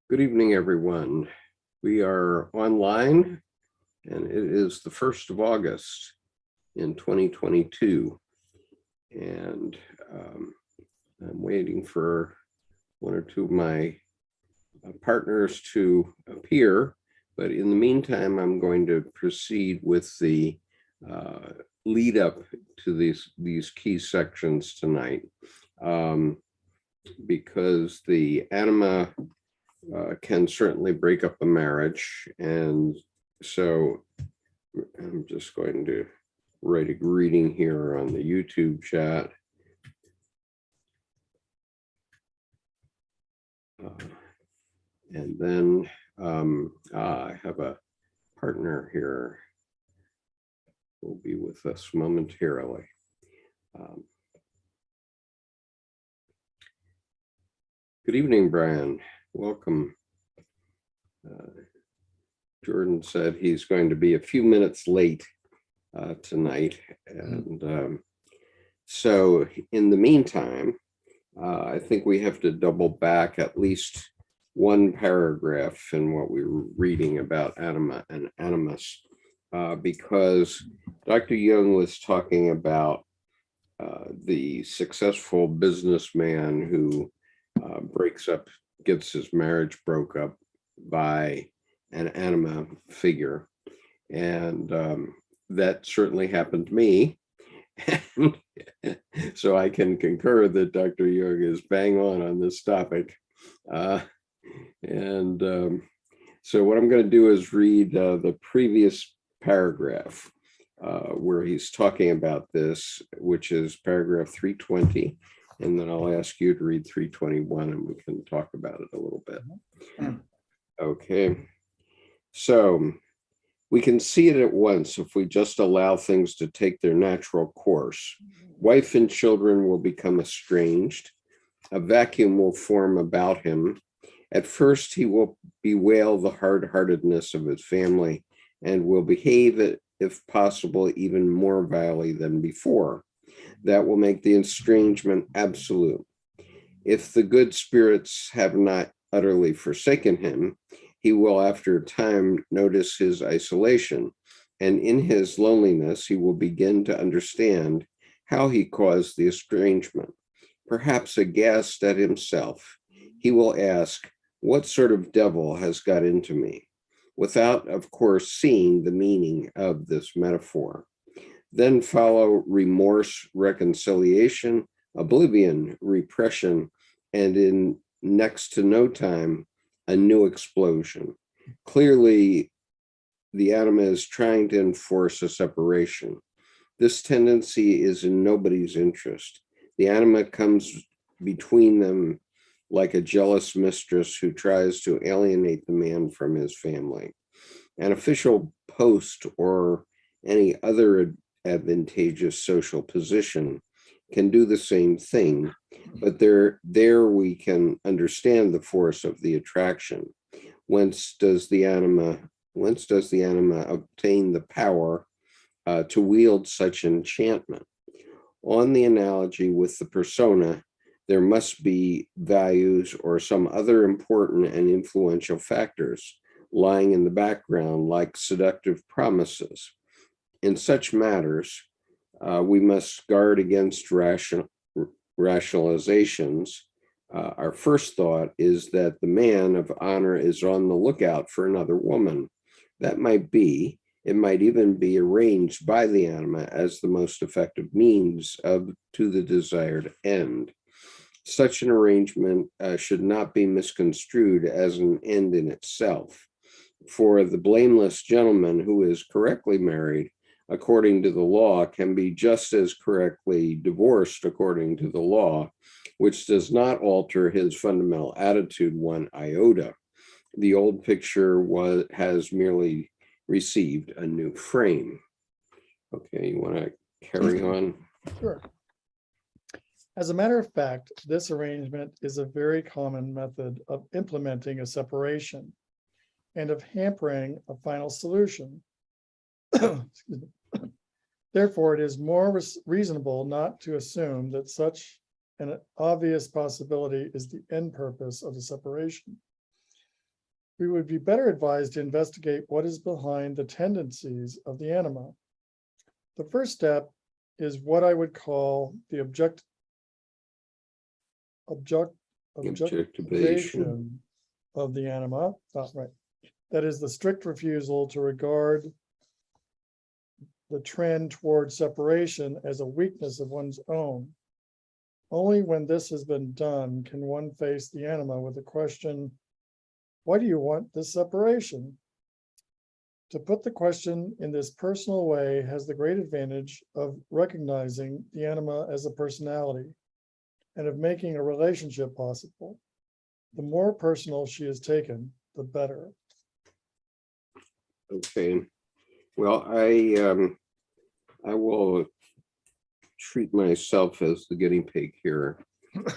Good evening, everyone. We are online, and it is the 1st of August in 2022. And I'm waiting for one or two of my partners to appear. But in the meantime, I'm going to proceed with the lead up to these key sections tonight. Because the Anima can certainly break up a marriage. And so I'm just going to write a greeting here on the YouTube chat. And then I have a partner here who will be with us momentarily. Good evening, Brian. Welcome. Jordan said he's going to be a few minutes late tonight. And so in the meantime, I think we have to double back at least one paragraph in what we were reading about Anima and Animus, because Dr. Jung was talking about the successful businessman who gets his marriage broke up by an Anima figure. And that certainly happened to me. So I can concur that Dr. Jung is bang on this topic. So what I'm going to do is read the previous paragraph where he's talking about this, which is paragraph 320. And then I'll ask you to read 321 and we can talk about it a little bit. Okay. So we can see it at once if we just allow things to take their natural course. Wife and children will become estranged. A vacuum will form about him. At first, he will bewail the hard-heartedness of his family and will behave, if possible, even more vilely than before. That will make the estrangement absolute. If the good spirits have not utterly forsaken him, he will after a time notice his isolation, and in his loneliness he will begin to understand how he caused the estrangement. Perhaps aghast at himself, he will ask, "What sort of devil has got into me?" without, of course, seeing the meaning of this metaphor. Then follow remorse, reconciliation, oblivion, repression, and in next to no time, a new explosion. Clearly, the Anima is trying to enforce a separation. This tendency is in nobody's interest. The Anima comes between them like a jealous mistress who tries to alienate the man from his family. An official post or any other advantageous social position can do the same thing, but there we can understand the force of the attraction. Whence does the Anima obtain the power to wield such enchantment? On the analogy with the persona, there must be values or some other important and influential factors lying in the background, like seductive promises. In such matters, we must guard against rationalizations. Our first thought is that the man of honor is on the lookout for another woman. That might be. It might even be arranged by the Anima as the most effective means to the desired end. Such an arrangement should not be misconstrued as an end in itself. For the blameless gentleman who is correctly married according to the law can be just as correctly divorced according to the law, which does not alter his fundamental attitude one iota. The old picture has merely received a new frame. Okay, you want to carry on? Sure. As a matter of fact, this arrangement is a very common method of implementing a separation and of hampering a final solution. Therefore, it is more reasonable not to assume that such an obvious possibility is the end purpose of the separation. we would be better advised to investigate what is behind the tendencies of the anima. The first step is what I would call the objectivation of the anima. Right. That is the strict refusal to regard the trend toward separation as a weakness of one's own. Only when this has been done can one face the anima with the question, why do you want this separation? To put the question in this personal way has the great advantage of recognizing the anima as a personality and of making a relationship possible. The more personal she is taken, the better. Okay. Well, I will treat myself as the guinea pig here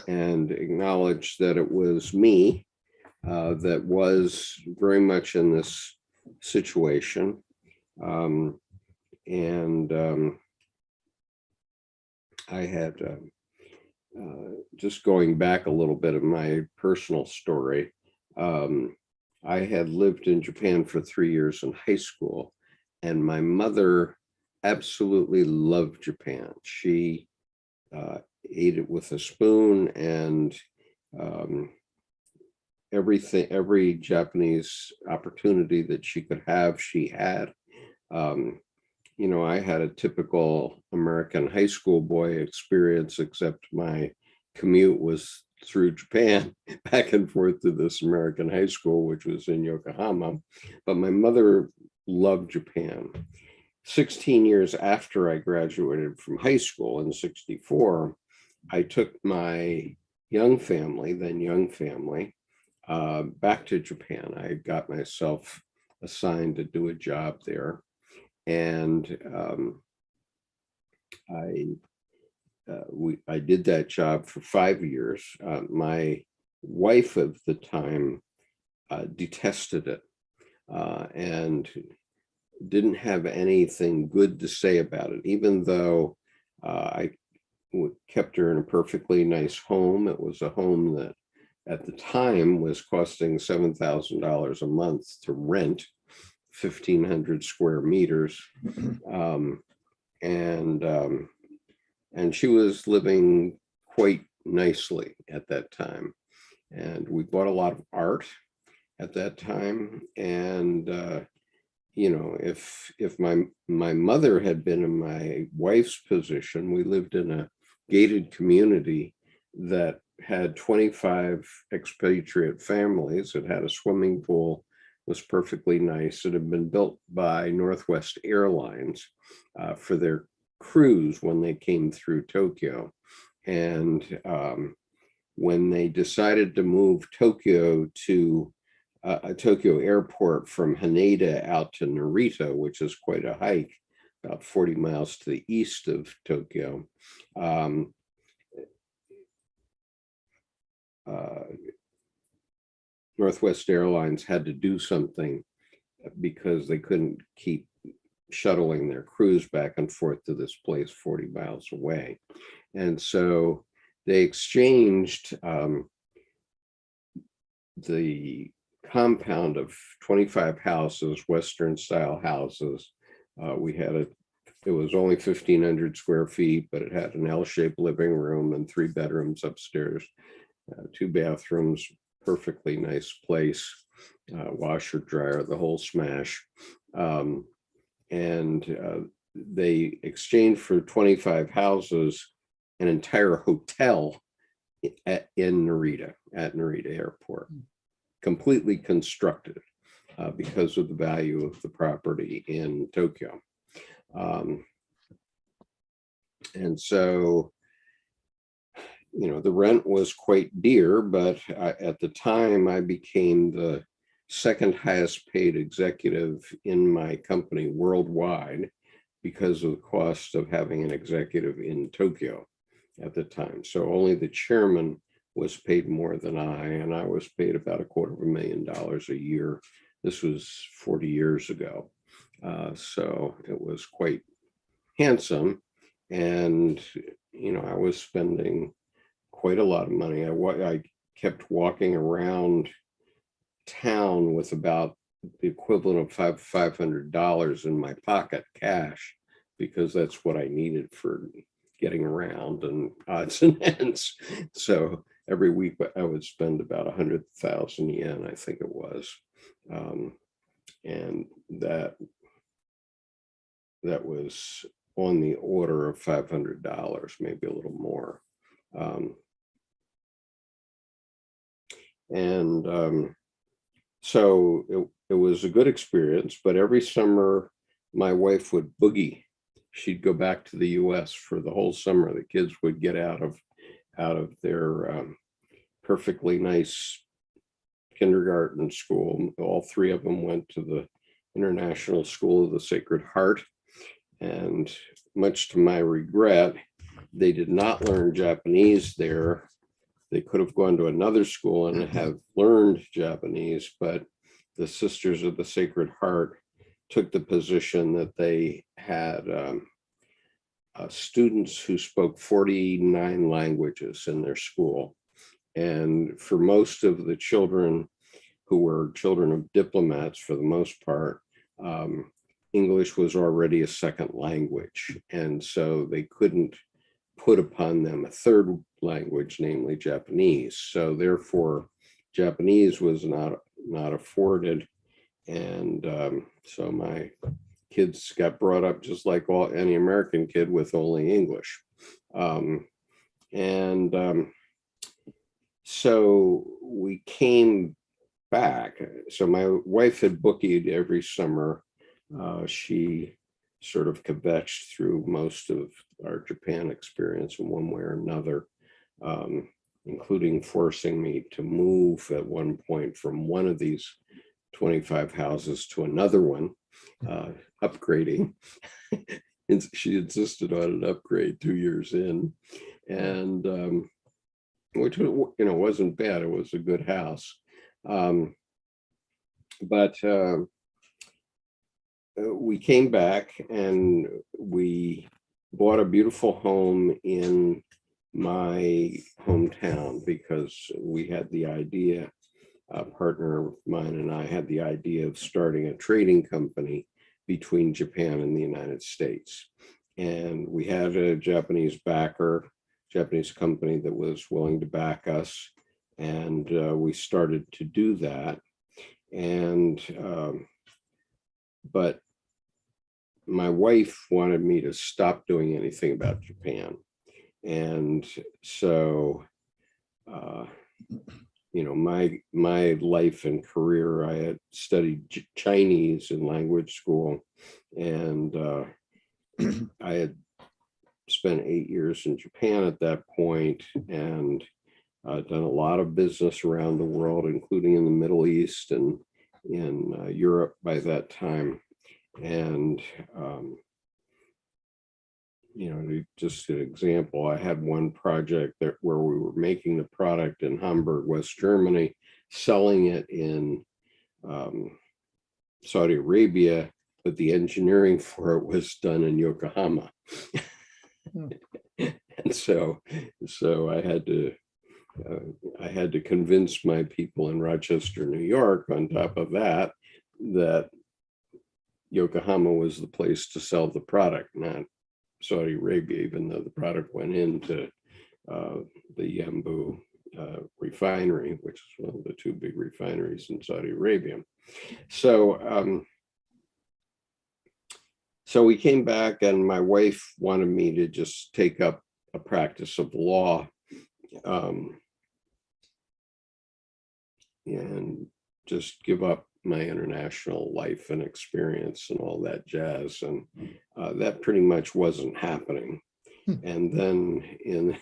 and acknowledge that it was me that was very much in this situation. I had, just going back a little bit of my personal story, I had lived in Japan for 3 years in high school, and my mother absolutely loved Japan. She ate it with a spoon, and every Japanese opportunity that she could have, she had. You know, I had a typical American high school boy experience, except my commute was through Japan back and forth to this American high school, which was in Yokohama. But my mother loved Japan. 16 years after I graduated from high school in '64, I took my young family, back to Japan. I got myself assigned to do a job there. And I did that job for 5 years. My wife of the time detested it and didn't have anything good to say about it, even though I kept her in a perfectly nice home. It was a home that at the time was costing $7,000 a month to rent, 1,500 square meters. And she was living quite nicely at that time. And we bought a lot of art at that time. And, you know, if my mother had been in my wife's position, we lived in a gated community that had 25 expatriate families. It had a swimming pool, was perfectly nice. It had been built by Northwest Airlines for their crews when they came through Tokyo. And when they decided to move Tokyo to Tokyo Airport from Haneda out to Narita, which is quite a hike, about 40 miles to the east of Tokyo, Northwest Airlines had to do something because they couldn't keep shuttling their crews back and forth to this place 40 miles away. And so they exchanged the compound of 25 houses, Western style houses. It was only 1,500 square feet, but it had an L-shaped living room and 3 bedrooms upstairs, 2 bathrooms, perfectly nice place, washer, dryer, the whole smash. They exchanged for 25 houses an entire hotel in Narita, at Narita Airport, completely constructed because of the value of the property in Tokyo. And so, you know, the rent was quite dear, but at the time I became the second highest paid executive in my company worldwide because of the cost of having an executive in Tokyo at the time. So only the chairman was paid more than I, and I was paid about $250,000 a year. This was 40 years ago. So it was quite handsome. And, you know, I was spending quite a lot of money. I kept walking around town with about the equivalent of $500 in my pocket cash, because that's what I needed for getting around and odds and ends. So every week I would spend about 100,000 yen, I think it was. And that was on the order of $500, maybe a little more. So it was a good experience, but every summer my wife would boogie. She'd go back to the U.S. for the whole summer. The kids would get out of their perfectly nice kindergarten school. All three of them went to the International School of the Sacred Heart. And much to my regret, they did not learn Japanese there. They could have gone to another school and have learned Japanese, but the Sisters of the Sacred Heart took the position that they had students who spoke 49 languages in their school. And for most of the children who were children of diplomats, for the most part, English was already a second language. And so they couldn't put upon them a third language, namely Japanese. So therefore, Japanese was not afforded. And so my kids got brought up just like any American kid with only English. So we came back. So my wife had bookied every summer. She sort of kvetched through most of our Japan experience in one way or another, including forcing me to move at one point from one of these 25 houses to another one, upgrading. And she insisted on an upgrade 2 years in, and which wasn't bad. It was a good house, but we came back and we bought a beautiful home in my hometown because we had the idea, a partner of mine and I had the idea of starting a trading company between Japan and the United States. And we had a Japanese backer, Japanese company that was willing to back us. And we started to do that. And but my wife wanted me to stop doing anything about Japan. And so, my life and career, I had studied Chinese in language school, and I had spent 8 years in Japan at that point, and done a lot of business around the world, including in the Middle East and in Europe by that time. And just an example, I had one project where we were making the product in Hamburg, West Germany, selling it in Saudi Arabia, but the engineering for it was done in Yokohama. And so I had to convince my people in Rochester, New York, on top of that Yokohama was the place to sell the product, not Saudi Arabia, even though the product went into the Yanbu refinery, which is one of the two big refineries in Saudi Arabia. So we came back, and my wife wanted me to just take up a practice of law, and just give up my international life and experience and all that jazz. And that pretty much wasn't happening. And then in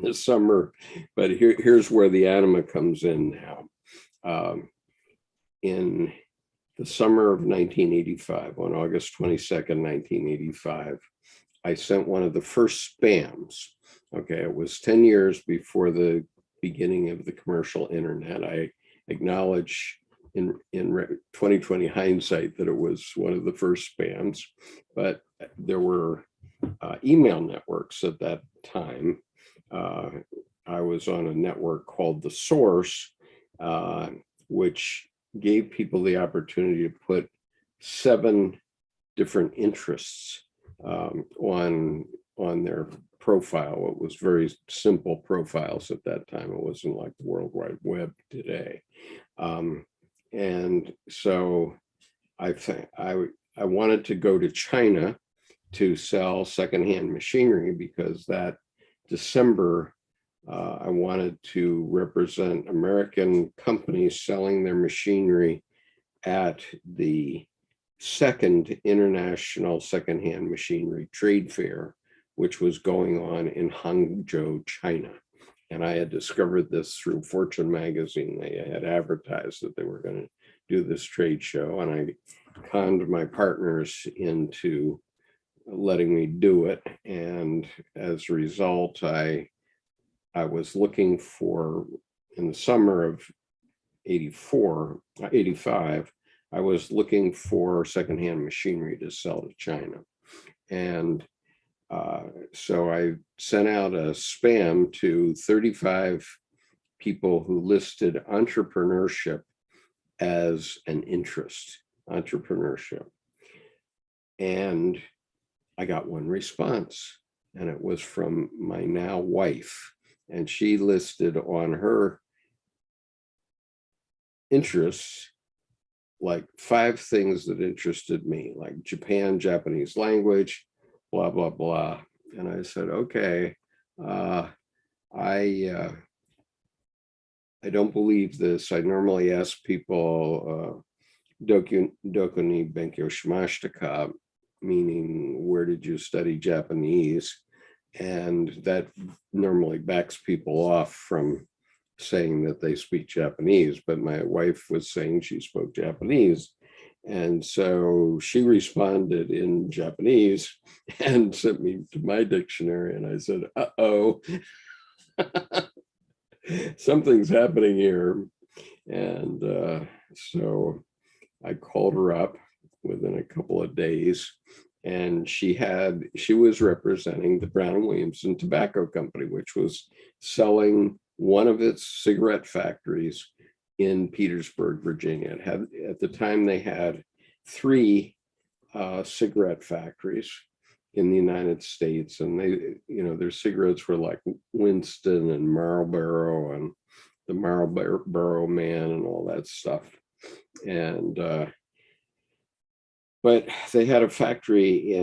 the summer, but here's where the Anima comes in now. In the summer of 1985, on August 22nd, 1985, I sent one of the first spams. Okay, it was 10 years before the beginning of the commercial internet. I acknowledge in 2020 hindsight that it was one of the first spams, but there were email networks at that time. I was on a network called The Source, which gave people the opportunity to put 7 different interests on their profile. It was very simple profiles at that time. It wasn't like the World Wide Web today. And so I wanted to go to China to sell secondhand machinery, because that December, I wanted to represent American companies selling their machinery at the second International Secondhand Machinery Trade Fair, which was going on in Hangzhou, China. And I had discovered this through Fortune magazine. They had advertised that they were going to do this trade show, and I conned my partners into letting me do it. And as a result, I was looking for, in the summer of 85, I was looking for secondhand machinery to sell to China. And so I sent out a spam to 35 people who listed entrepreneurship as an interest, entrepreneurship. And I got one response, and it was from my now wife. And she listed on her interests like 5 things that interested me, like Japan, Japanese language, blah, blah, blah. And I said, okay, I don't believe this. I normally ask people, doku ni benkyou shimashita ka, meaning where did you study Japanese? And that normally backs people off from saying that they speak Japanese, but my wife was saying she spoke Japanese. And so she responded in Japanese and sent me to my dictionary. And I said, uh-oh, something's happening here. And so I called her up within a couple of days, and she was representing the Brown and Williamson Tobacco Company, which was selling one of its cigarette factories in Petersburg, Virginia. It had, at the time, they had 3 cigarette factories in the United States, and they, their cigarettes were like Winston and Marlboro and the Marlboro Man and all that stuff. And but they had a factory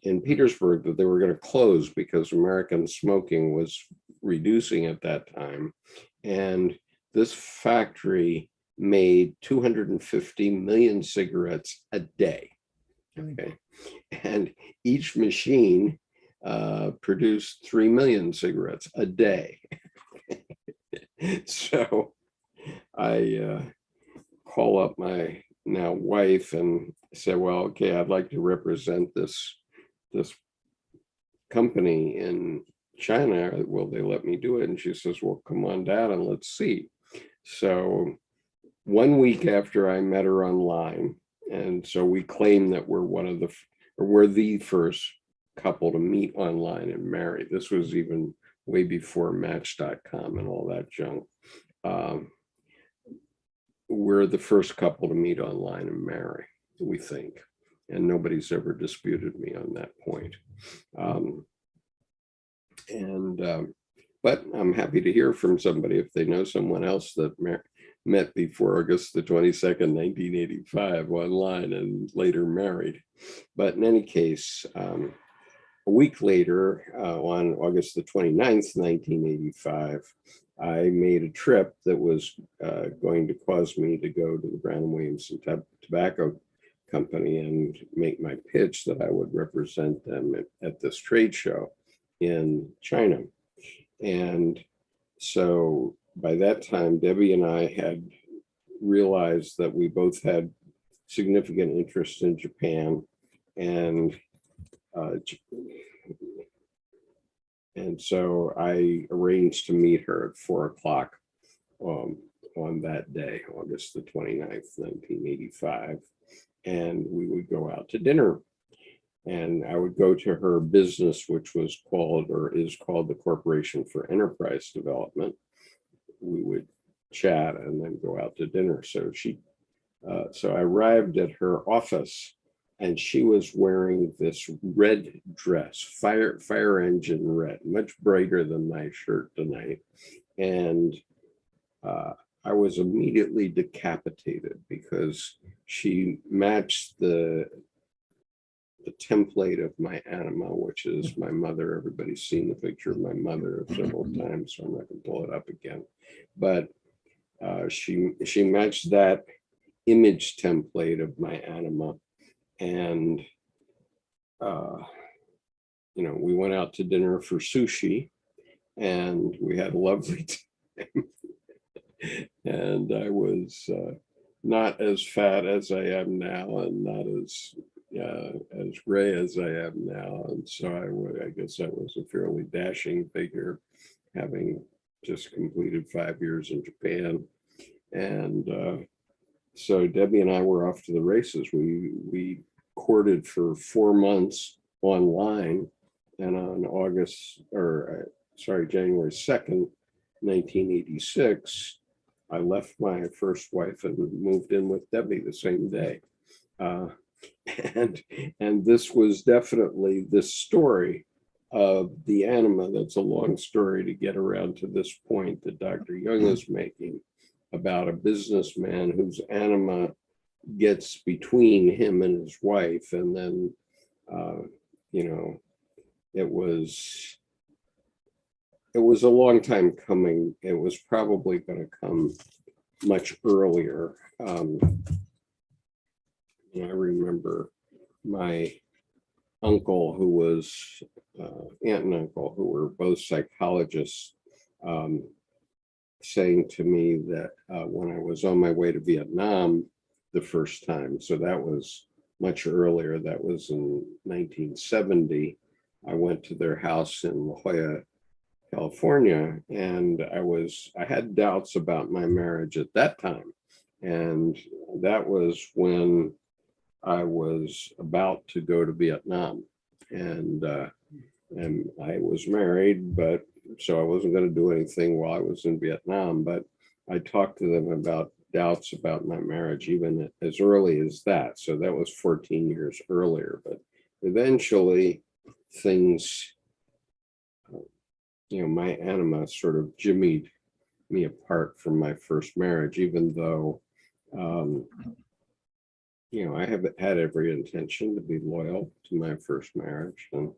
in Petersburg that they were going to close because American smoking was reducing at that time. And this factory made 250 million cigarettes a day. Okay. And each machine produced 3 million cigarettes a day. So I call up my now wife and said, well, okay, I'd like to represent this company in China. Will they let me do it? And she says, well, come on down and let's see. So 1 week after I met her online, and so we claim that we're the first couple to meet online and marry. This was even way before Match.com and all that junk. We're the first couple to meet online and marry, we think. And nobody's ever disputed me on that point. But I'm happy to hear from somebody if they know someone else that met before August the 22nd, 1985 online and later married. But in any case, a week later, on August the 29th, 1985, I made a trip that was going to cause me to go to the Brown and Williamson Tobacco Company and make my pitch that I would represent them at this trade show in China. And so by that time, Debbie and I had realized that we both had significant interest in Japan, and so I arranged to meet her at 4:00 on that day, August the 29th, 1985. And we would go out to dinner. And I would go to her business, which was called, or is called, the Corporation for Enterprise Development. We would chat and then go out to dinner. So I arrived at her office, and she was wearing this red dress, fire engine red, much brighter than my shirt tonight. And I was immediately decapitated because she matched the template of my anima, which is my mother. Everybody's seen the picture of my mother several times, so I'm not going to pull it up again. But she matched that image template of my anima, and we went out to dinner for sushi, and we had a lovely time. And I was not as fat as I am now, and not as gray as I am now, and so I guess I was a fairly dashing figure, having just completed 5 years in Japan. And so Debbie and I were off to the races. We courted for 4 months online, and on January 2nd, 1986, I left my first wife and moved in with Debbie the same day. And this was definitely this story of the anima. That's a long story to get around to this point that Dr. Jung is making about a businessman whose anima gets between him and his wife. And then, it was a long time coming. It was probably going to come much earlier. I remember my uncle, who was aunt and uncle, who were both psychologists, saying to me that when I was on my way to Vietnam the first time, so that was much earlier, that was in 1970, I went to their house in La Jolla, California, and I had doubts about my marriage at that time. And that was when I was about to go to Vietnam, and I was married, but so I wasn't going to do anything while I was in Vietnam. But I talked to them about doubts about my marriage even as early as that. So that was 14 years earlier. But eventually, things, my anima sort of jimmied me apart from my first marriage, even though I have had every intention to be loyal to my first marriage. And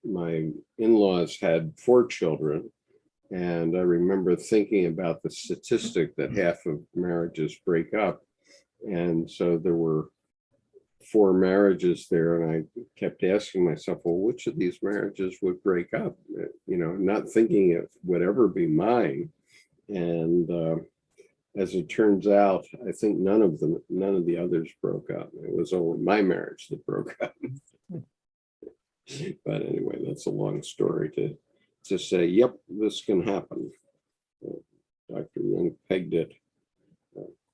my in-laws had 4 children. And I remember thinking about the statistic that half of marriages break up. And so there were 4 marriages there. And I kept asking myself, well, which of these marriages would break up? Not thinking it would ever be mine. And as it turns out, I think none of the others broke up. It was only my marriage that broke up. But anyway, that's a long story to say, yep, this can happen. Dr. Jung pegged it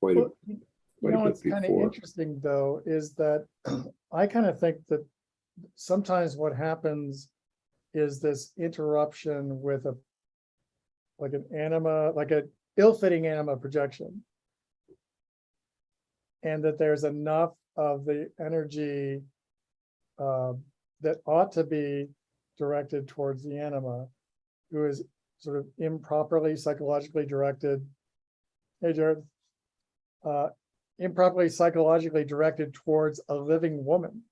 quite a bit what's before. kind of interesting, though, is that I kind of think that sometimes what happens is this interruption with an anima, like an ill-fitting anima projection, and that there's enough of the energy that ought to be directed towards the anima, who is sort of improperly psychologically directed. Hey, Jared. Improperly psychologically directed towards a living woman.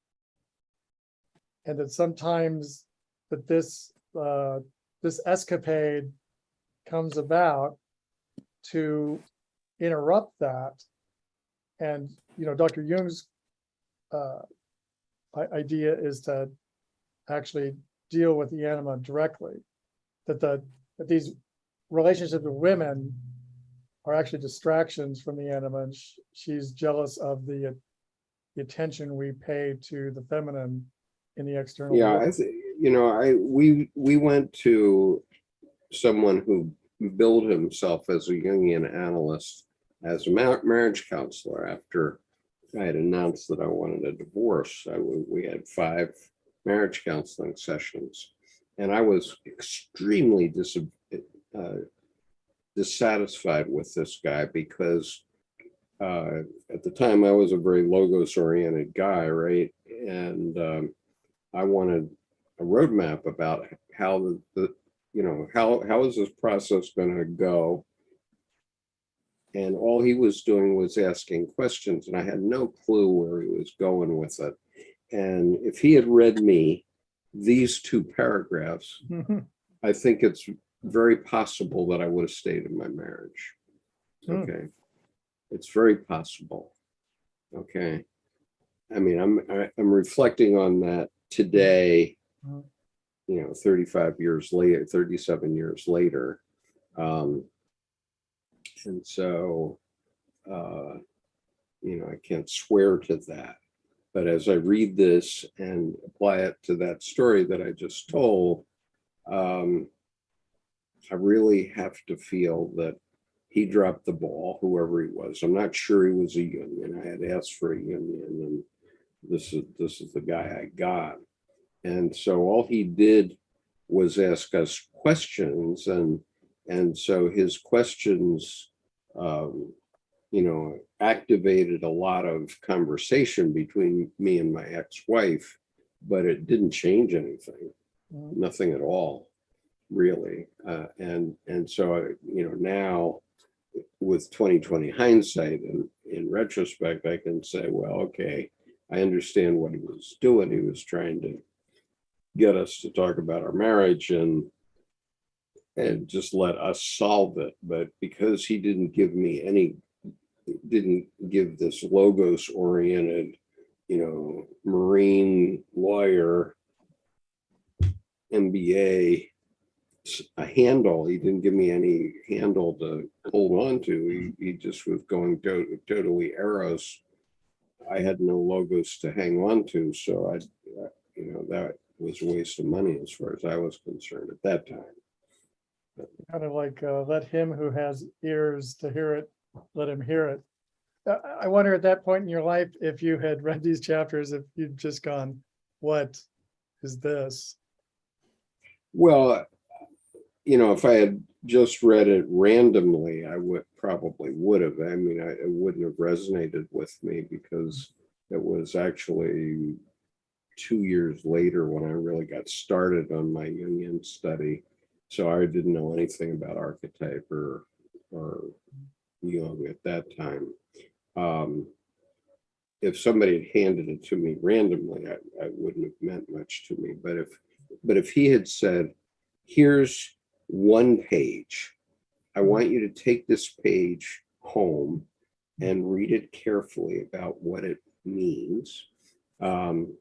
And that sometimes that this escapade comes about to interrupt that. And, Dr. Jung's idea is to actually deal with the anima directly, that these relationships with women are actually distractions from the anima, and she's jealous of the attention we pay to the feminine in the external world. We went to someone who billed himself as a Jungian analyst as a marriage counselor after I had announced that I wanted a divorce. We had 5 marriage counseling sessions, and I was extremely dissatisfied with this guy because at the time I was a very logos oriented guy, right? And I wanted a roadmap about how how is this process going to go? And all he was doing was asking questions, and I had no clue where he was going with it. And if he had read me these two paragraphs, I think it's very possible that I would have stayed in my marriage. Okay. It's very possible. Okay. I mean, I'm reflecting on that today, 35 years later, 37 years later. And so, I can't swear to that. But as I read this and apply it to that story that I just told, I really have to feel that he dropped the ball, whoever he was. I'm not sure he was a Jungian. I had asked for a Jungian, and this is the guy I got. And so all he did was ask us questions, and so his questions, activated a lot of conversation between me and my ex-wife, but it didn't change anything, nothing at all, really. And so, now with 2020 hindsight and in retrospect, I can say, well, okay, I understand what he was doing. He was trying to get us to talk about our marriage and just let us solve it. But because he didn't give this logos oriented, Marine lawyer, MBA, a handle, he didn't give me any handle to hold on to. He just was going totally Eros. I had no logos to hang on to. So that was a waste of money as far as I was concerned at that time. Kind of like let him who has ears to hear it, let him hear it. I wonder at that point in your life, if you had read these chapters, if you'd just gone, what is this? Well, if I had just read it randomly, I would have. I mean, it wouldn't have resonated with me because it was actually 2 years later when I really got started on my Jungian study. So I didn't know anything about archetype or Jung at that time. If somebody had handed it to me randomly, I wouldn't have meant much to me. But if he had said, here's one page, I want you to take this page home and read it carefully about what it means, and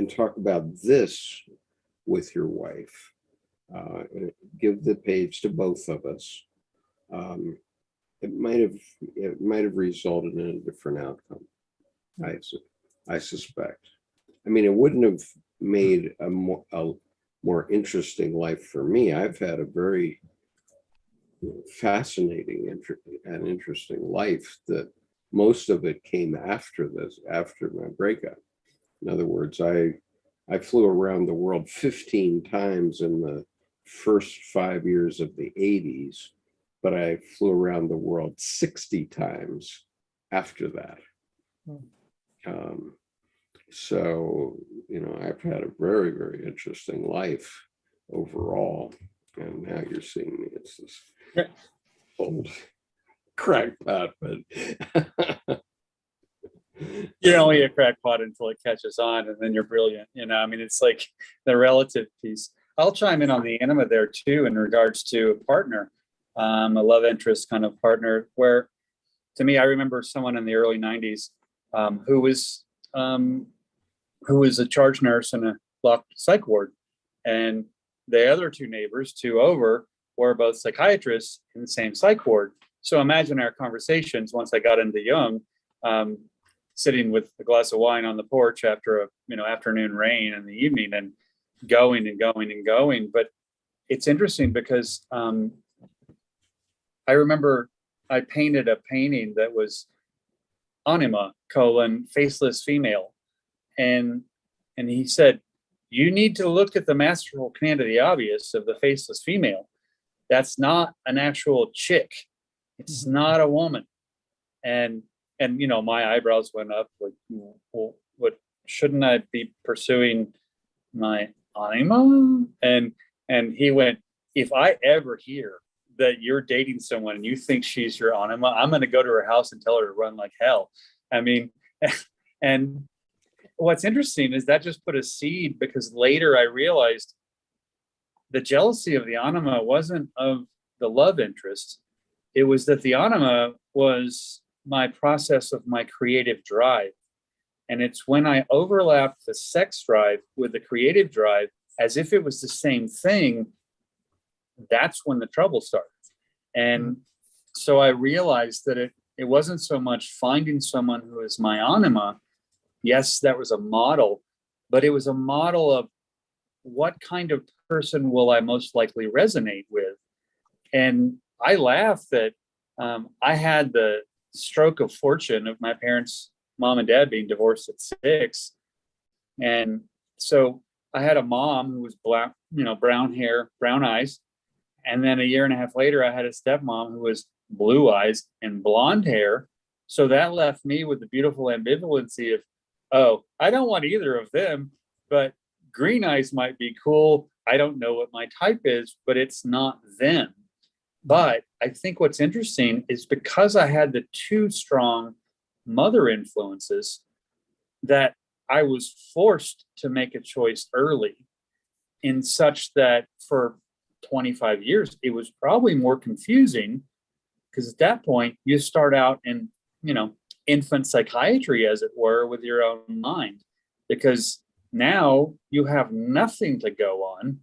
talk about this with your wife. Give the page to both of us. It might have resulted in a different outcome. I suspect. I mean, it wouldn't have made a more interesting life for me. I've had a very fascinating and interesting life that most of it came after my breakup. In other words, I flew around the world 15 times in the first 5 years of the 80s, but I flew around the world 60 times after that. So, I've had a very, very interesting life overall. And now you're seeing me as this old crackpot, but you're only a crackpot until it catches on, and then you're brilliant. I mean, it's like the relative piece. I'll chime in on the Anima there too, in regards to a partner, a love interest kind of partner, where to me, I remember someone in the early 90s who was a charge nurse in a locked psych ward. And the other two neighbors, two over, were both psychiatrists in the same psych ward. So imagine our conversations once I got into Jung, sitting with a glass of wine on the porch after a afternoon rain in the evening, and going and going and going. But it's interesting because I remember I painted a painting that was Anima, faceless female. And he said, you need to look at the masterful command of the obvious of the faceless female. that's not an actual chick. It's not a woman. And my eyebrows went up like, well, what, shouldn't I be pursuing my Anima? And he went, if I ever hear that you're dating someone and you think she's your Anima, I'm going to go to her house and tell her to run like hell. I mean, and what's interesting is that just put a seed, because later I realized the jealousy of the Anima wasn't of the love interest. It was that the Anima was my process of my creative drive. And it's when I overlapped the sex drive with the creative drive as if it was the same thing, that's when the trouble started. And so I realized that it wasn't so much finding someone who is my Anima. Yes, that was a model, but it was a model of what kind of person will I most likely resonate with. And I laugh that I had the stroke of fortune of my parents, mom and dad, being divorced at 6. And so I had a mom who was black, brown hair, brown eyes. And then a year and a half later, I had a stepmom who was blue eyes and blonde hair. So that left me with the beautiful ambivalency of, oh, I don't want either of them, but green eyes might be cool. I don't know what my type is, but it's not them. But I think what's interesting is because I had the 2 strong mother influences, that I was forced to make a choice early, in such that for 25 years, it was probably more confusing, because at that point you start out in, infant psychiatry, as it were, with your own mind, because now you have nothing to go on,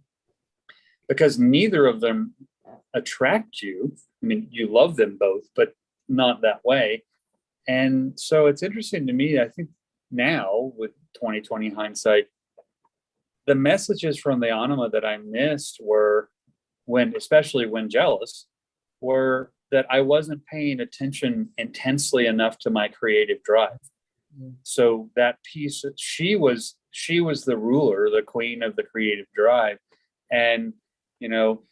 because neither of them attract you. I mean, you love them both, but not that way. And so it's interesting to me, I think now with 2020 hindsight, the messages from the Anima that I missed were, especially when jealous, were that I wasn't paying attention intensely enough to my creative drive. So that piece, she was the ruler, the queen of the creative drive. And,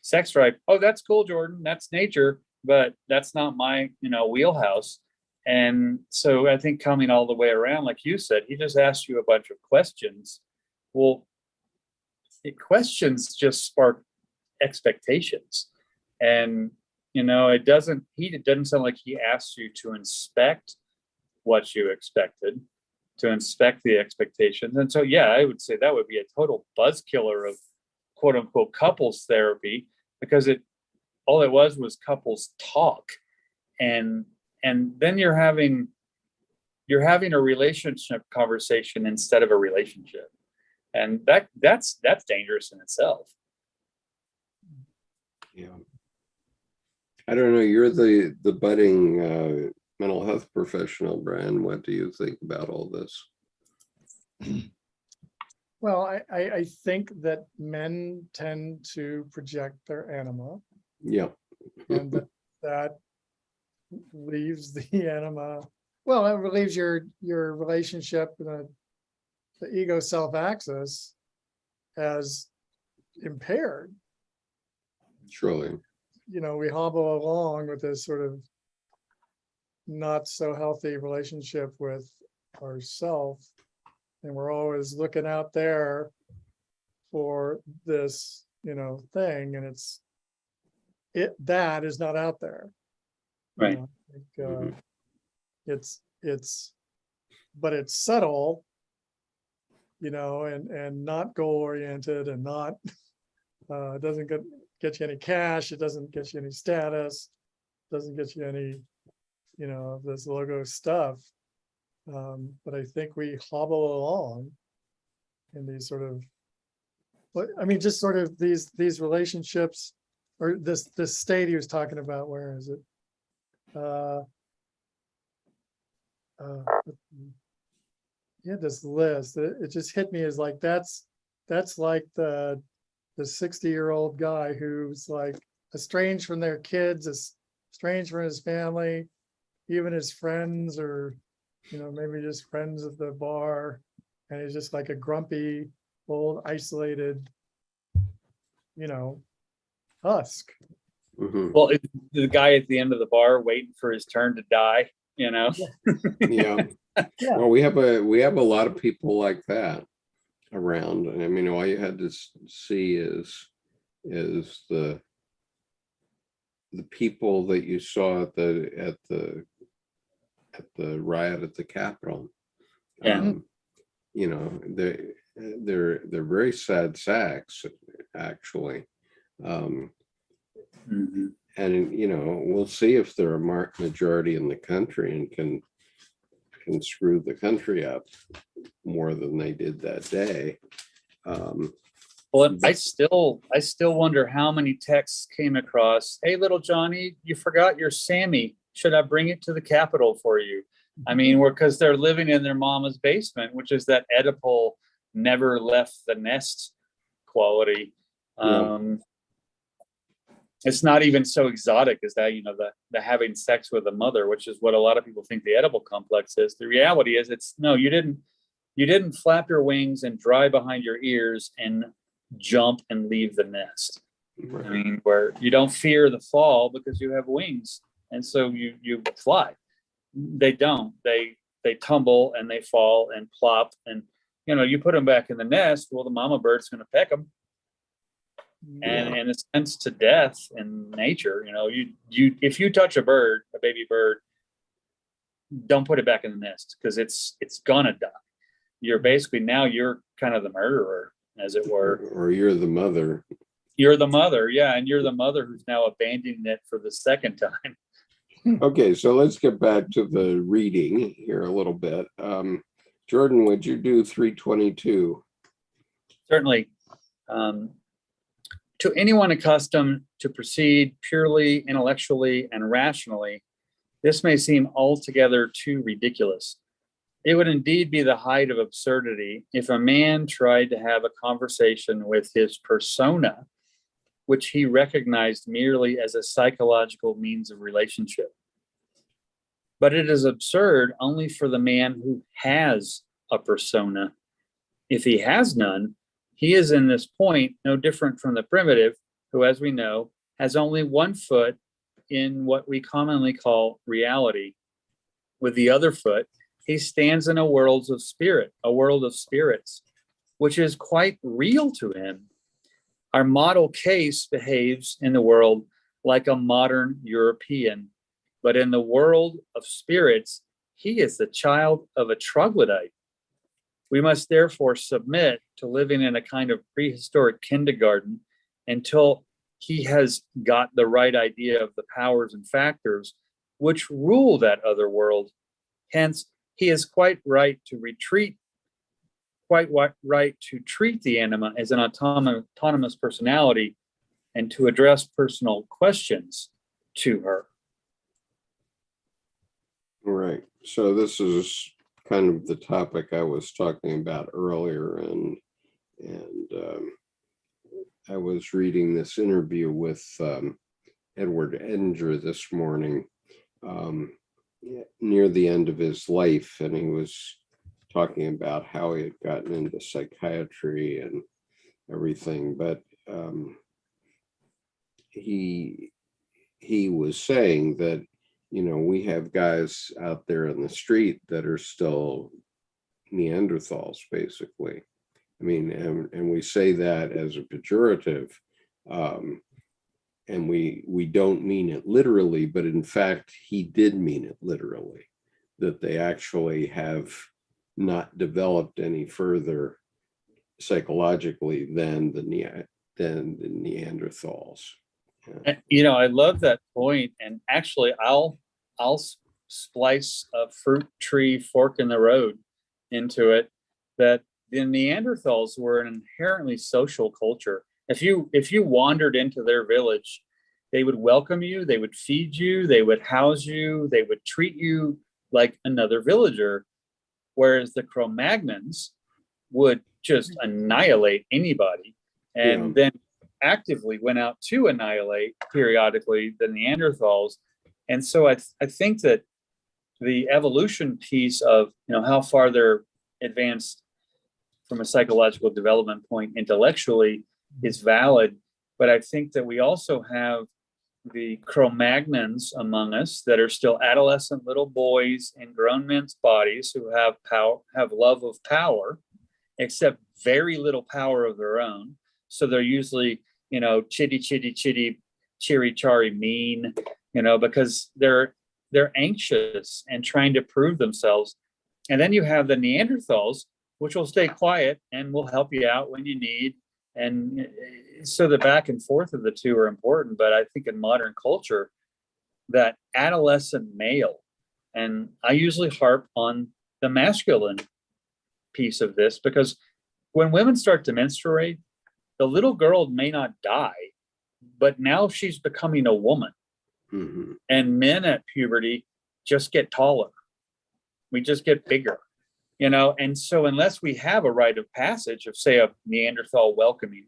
sex drive, oh, that's cool, Jordan, that's nature, but that's not my, wheelhouse. And so I think coming all the way around, like you said, he just asked you a bunch of questions. Well, questions just spark expectations. And, it doesn't sound like he asked you to inspect what you expected, to inspect the expectations. And so, yeah, I would say that would be a total buzz killer of quote unquote couples therapy, because all it was couples talk. And then you're having a relationship conversation instead of a relationship. And that's dangerous in itself. Yeah. I don't know. You're the budding mental health professional, Brian. What do you think about all this? Well, I think that men tend to project their Anima, Yeah. and that leaves the Anima. Well, it relieves your relationship, the ego self-access, as impaired. Surely. We hobble along with this sort of not so healthy relationship with ourself, and we're always looking out there for this, thing, and that is not out there. Right. But it's subtle, and not goal oriented, and not doesn't get you any cash, it doesn't get you any status, doesn't get you any this logo stuff, but I think we hobble along in these sort of, just sort of these relationships, or this state he was talking about. Where is it? He had this list. It just hit me as like that's like the 60-year-old guy who's like estranged from their kids, estranged from his family, even his friends, or maybe just friends at the bar, and he's just like a grumpy, old, isolated, husk. Mhm. Well, the guy at the end of the bar waiting for his turn to die, you know? Yeah. Yeah. Well, we have a lot of people like that around. And I mean, all you had to see is the people that you saw at the riot at the Capitol. Yeah. You know, they're very sad sacks, actually. Mhm. And you know, we'll see if they're a majority in the country and can screw the country up more than they did that day. Well, I still wonder how many texts came across. Hey, little Johnny, you forgot your Sammy. Should I bring it to the Capitol for you? I mean, because they're living in their mama's basement, which is that Oedipal never left the nest quality. Yeah. It's not even so exotic as that, you know, the having sex with a mother, which is what a lot of people think the Oedipal complex is. The reality is, it's no, you didn't flap your wings and dry behind your ears and jump and leave the nest. Right. I mean, where you don't fear the fall because you have wings, and so you fly. They don't. They tumble and they fall and plop, and you know, you put them back in the nest. Well, the mama bird's going to peck them, and in a sense, to death in nature. You know, you if you touch a baby bird, don't put it back in the nest because it's gonna die. You're basically now you're kind of the murderer, as it were. Or you're the mother. You're the mother, yeah, and you're the mother who's now abandoning it for the second time. Okay, so let's get back to the reading here a little bit. Jordan, would you do 322? Certainly, to anyone accustomed to proceed purely intellectually and rationally, this may seem altogether too ridiculous. It would indeed be the height of absurdity if a man tried to have a conversation with his persona, which he recognized merely as a psychological means of relationship. But it is absurd only for the man who has a persona. If he has none, he is in this point no different from the primitive, who, as we know, has only one foot in what we commonly call reality. With the other foot, he stands in a world of spirits, which is quite real to him. Our model case behaves in the world like a modern European, but in the world of spirits, he is the child of a troglodyte. We must therefore submit to living in a kind of prehistoric kindergarten until he has got the right idea of the powers and factors which rule that other world. Hence, he is quite right to treat the anima as an autonomous personality and to address personal questions to her. Right. So this is kind of the topic I was talking about earlier, and I was reading this interview with Edward Edinger this morning, near the end of his life, and he was talking about how he had gotten into psychiatry and everything, but he was saying that, you know, we have guys out there in the street that are still Neanderthals, basically. I mean, and we say that as a pejorative, and we don't mean it literally, but in fact, he did mean it literally, that they actually have not developed any further psychologically than the Neanderthals. And, you know, I love that point. And actually, I'll splice a fruit tree fork in the road into it, that the Neanderthals were an inherently social culture. If you wandered into their village, they would welcome you, they would feed you, they would house you, they would treat you like another villager. Whereas the Cro-Magnons would just annihilate anybody, and then actively went out to annihilate periodically the Neanderthals. And so I think that the evolution piece of, you know, how far they're advanced from a psychological development point intellectually is valid, but I think that we also have the Cro-Magnons among us that are still adolescent little boys in grown men's bodies who have power, have love of power, except very little power of their own. So they're usually, chitty, cheery, chary, mean, because they're anxious and trying to prove themselves. And then you have the Neanderthals, which will stay quiet and will help you out when you need. And so the back and forth of the two are important. But I think in modern culture, that adolescent male, and I usually harp on the masculine piece of this, because when women start to menstruate, the little girl may not die, but now she's becoming a woman. Mm-hmm. And men at puberty just get taller. We just get bigger, and so unless we have a rite of passage of, say, a Neanderthal welcoming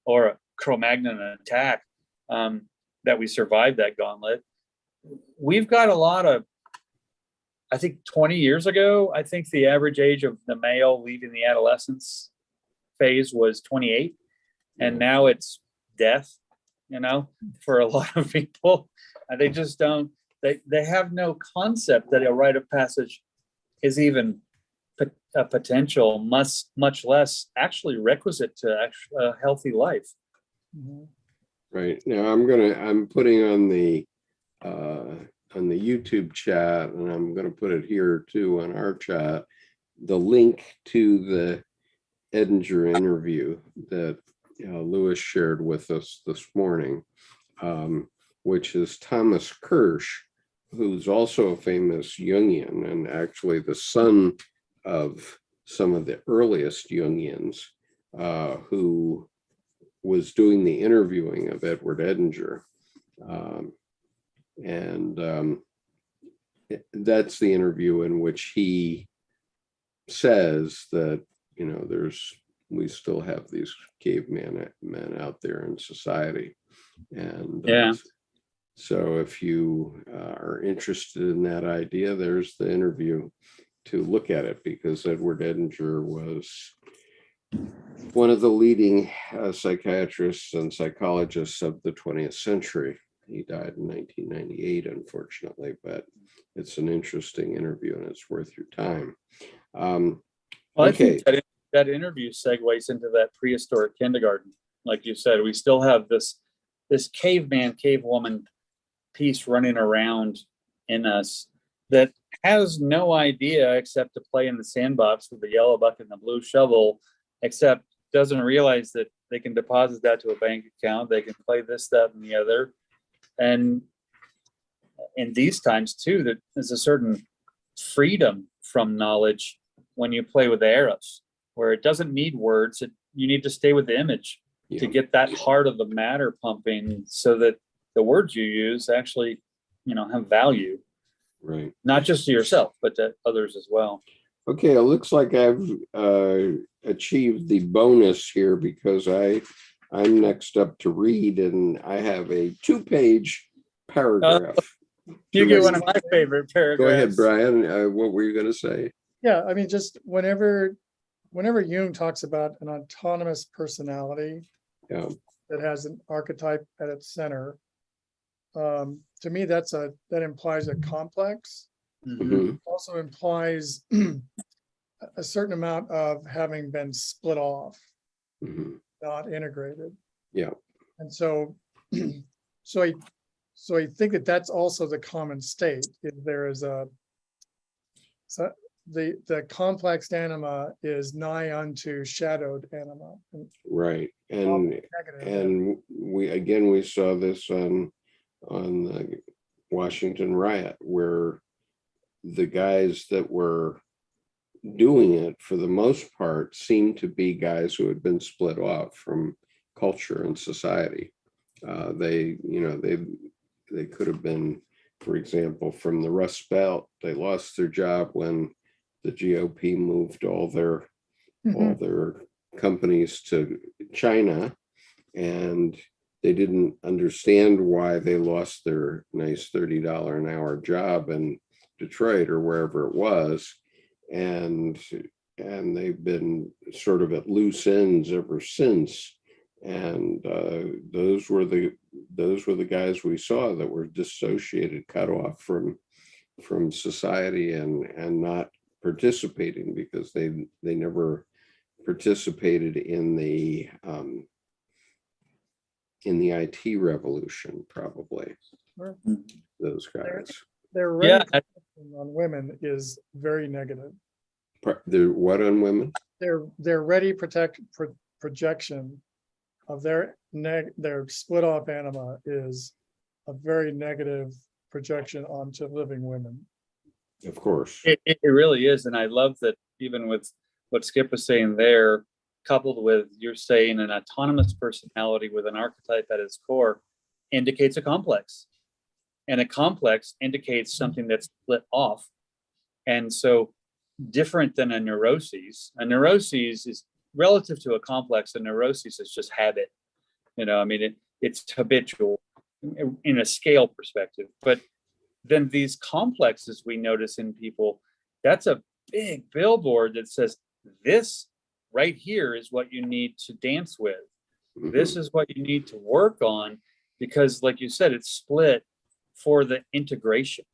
or a Cro-Magnon attack, that we survived that gauntlet, we've got a lot of, I think 20 years ago, I think the average age of the male leaving the adolescence phase was 28. And now it's death, for a lot of people. And they just don't, they have no concept that a rite of passage is even a potential, much less actually requisite to a healthy life. Mhm. Right. Now I'm putting on the YouTube chat, and I'm going to put it here too on our chat, the link to the Edinger interview that Lewis shared with us this morning, which is Thomas Kirsch, who's also a famous Jungian and actually the son of some of the earliest Jungians, who was doing the interviewing of Edward Edinger. That's the interview in which he says that, we still have these caveman men out there in society. And so if you are interested in that idea, there's the interview to look at it, because Edward Edinger was one of the leading psychiatrists and psychologists of the 20th century. He died in 1998, unfortunately, but it's an interesting interview and it's worth your time. I think that interview segues into that prehistoric kindergarten. Like you said, we still have this caveman, cavewoman piece running around in us that has no idea except to play in the sandbox with the yellow bucket and the blue shovel, except doesn't realize that they can deposit that to a bank account. They can play this, that, and the other. And in these times too, that there's a certain freedom from knowledge when you play with the arrows, where it doesn't need words. You need to stay with the image to get that heart of the matter pumping, so that the words you use actually, have value. Right. Not just to yourself, but to others as well. Okay, it looks like I've achieved the bonus here, because I'm next up to read, and I have a 2-page paragraph. You get one of my favorite paragraphs. Go ahead, Brian. What were you going to say? Yeah, I mean, just whenever Jung talks about an autonomous personality that has an archetype at its center, to me, that implies a complex. Mm-hmm. Also implies a certain amount of having been split off, not integrated. Yeah. And so I think that that's also the common state. There is the complex anima is nigh unto shadowed anima. Right. And we saw this on the Washington riot, where the guys that were doing it for the most part seemed to be guys who had been split off from culture and society. They could have been, for example, from the Rust Belt. They lost their job when the GOP moved all their companies to China, and they didn't understand why they lost their nice $30 an hour job in Detroit or wherever it was, and they've been sort of at loose ends ever since. And those were the guys we saw that were dissociated, cut off from society, and not participating because they never participated in the IT revolution, probably. Sure. Those guys. Their Yeah, ready on women is very negative. The what on women? Their ready projection of their split off anima is a very negative projection onto living women. Of course. it really is. And I love that even with what Skip was saying there, coupled with you're saying an autonomous personality with an archetype at its core indicates a complex. And a complex indicates something that's split off. And so different than a neuroses is relative to a complex. A neurosis is just habit. I mean, it's habitual in a scale perspective. But then these complexes we notice in people, that's a big billboard that says, this right here is what you need to dance with. Mhm. This is what you need to work on, because like you said, it's split for the integration.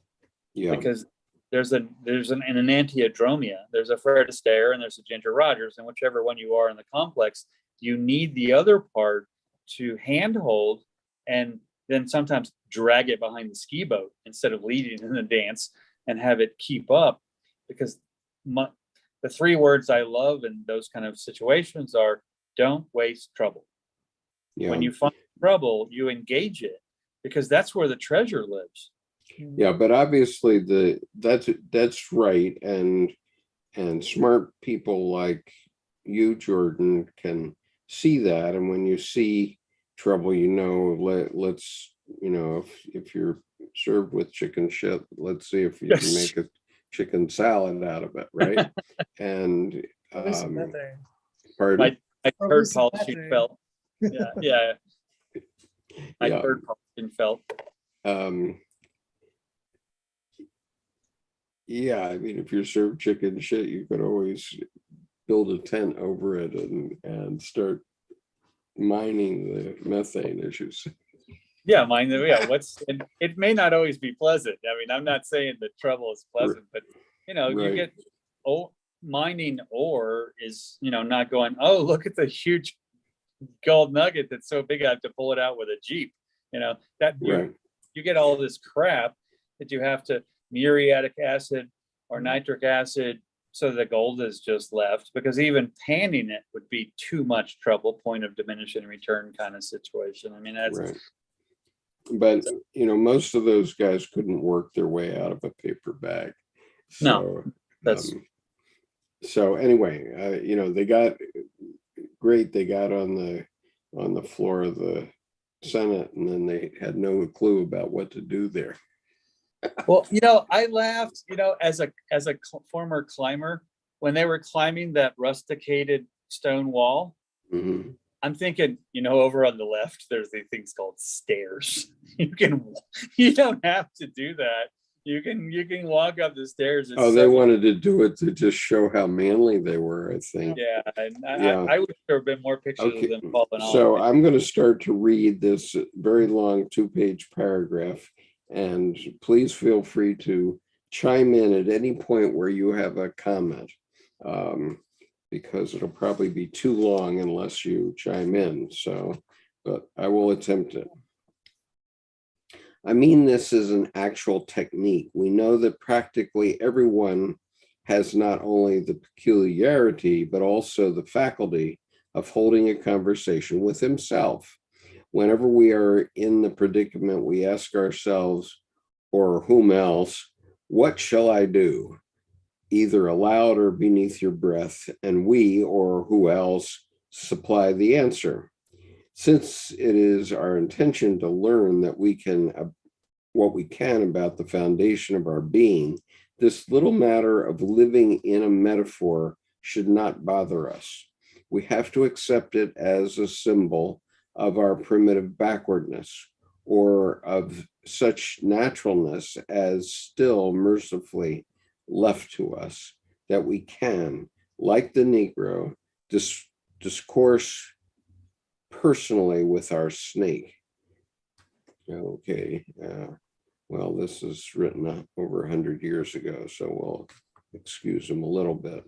Yeah. Because there's an enantiodromia, there's a Fred Astaire and there's a Ginger Rogers, and whichever one you are in the complex, you need the other part to handhold and then sometimes drag it behind the ski boat instead of leading in the dance and have it keep up. Because the three words I love in those kind of situations are, don't waste trouble. Yeah. When you find trouble, you engage it, because that's where the treasure lives. Yeah, but obviously that's right, and smart people like you, Jordan, can see that, and when you see trouble, let's if you're served with chicken shit, let's see if you can make a chicken salad out of it, right? And pardon? My third polishing felt. Yeah. My third polishing felt. Yeah, I mean, if you're served chicken shit, you could always build a tent over it and start mining the methane issues. Yeah, it may not always be pleasant. I mean, I'm not saying that trouble is pleasant, but you get mining ore is not going, oh, look at the huge gold nugget that's so big I have to pull it out with a Jeep. You get all this crap that you have to muriatic acid or nitric acid so the gold is just left, because even panning it would be too much trouble, point of diminishing return kind of situation. I mean, that's right. But most of those guys couldn't work their way out of a paper bag. So, no, that's so anyway, they got great. They got on the floor of the Senate, and then they had no clue about what to do there. Well, I laughed, as a former climber, when they were climbing that rusticated stone wall. Mm-hmm. I'm thinking, over on the left, there's these things called stairs. You don't have to do that. You can walk up the stairs. They wanted to do it to just show how manly they were, I think. Yeah, and I wish there have been more pictures of them falling off. So I'm going to start to read this very long 2-page paragraph, and please feel free to chime in at any point where you have a comment, because it'll probably be too long unless you chime in. But I will attempt it. I mean, this is an actual technique. We know that practically everyone has not only the peculiarity, but also the faculty of holding a conversation with himself. Whenever we are in the predicament, we ask ourselves, or whom else, what shall I do? Either aloud or beneath your breath, and we, or who else, supply the answer. Since it is our intention to learn that what we can about the foundation of our being, this little matter of living in a metaphor should not bother us. We have to accept it as a symbol of our primitive backwardness, or of such naturalness as still mercifully left to us, that we can, like the Negro, discourse personally with our snake. Okay, well, this is written over 100 years ago, so we'll excuse him a little bit.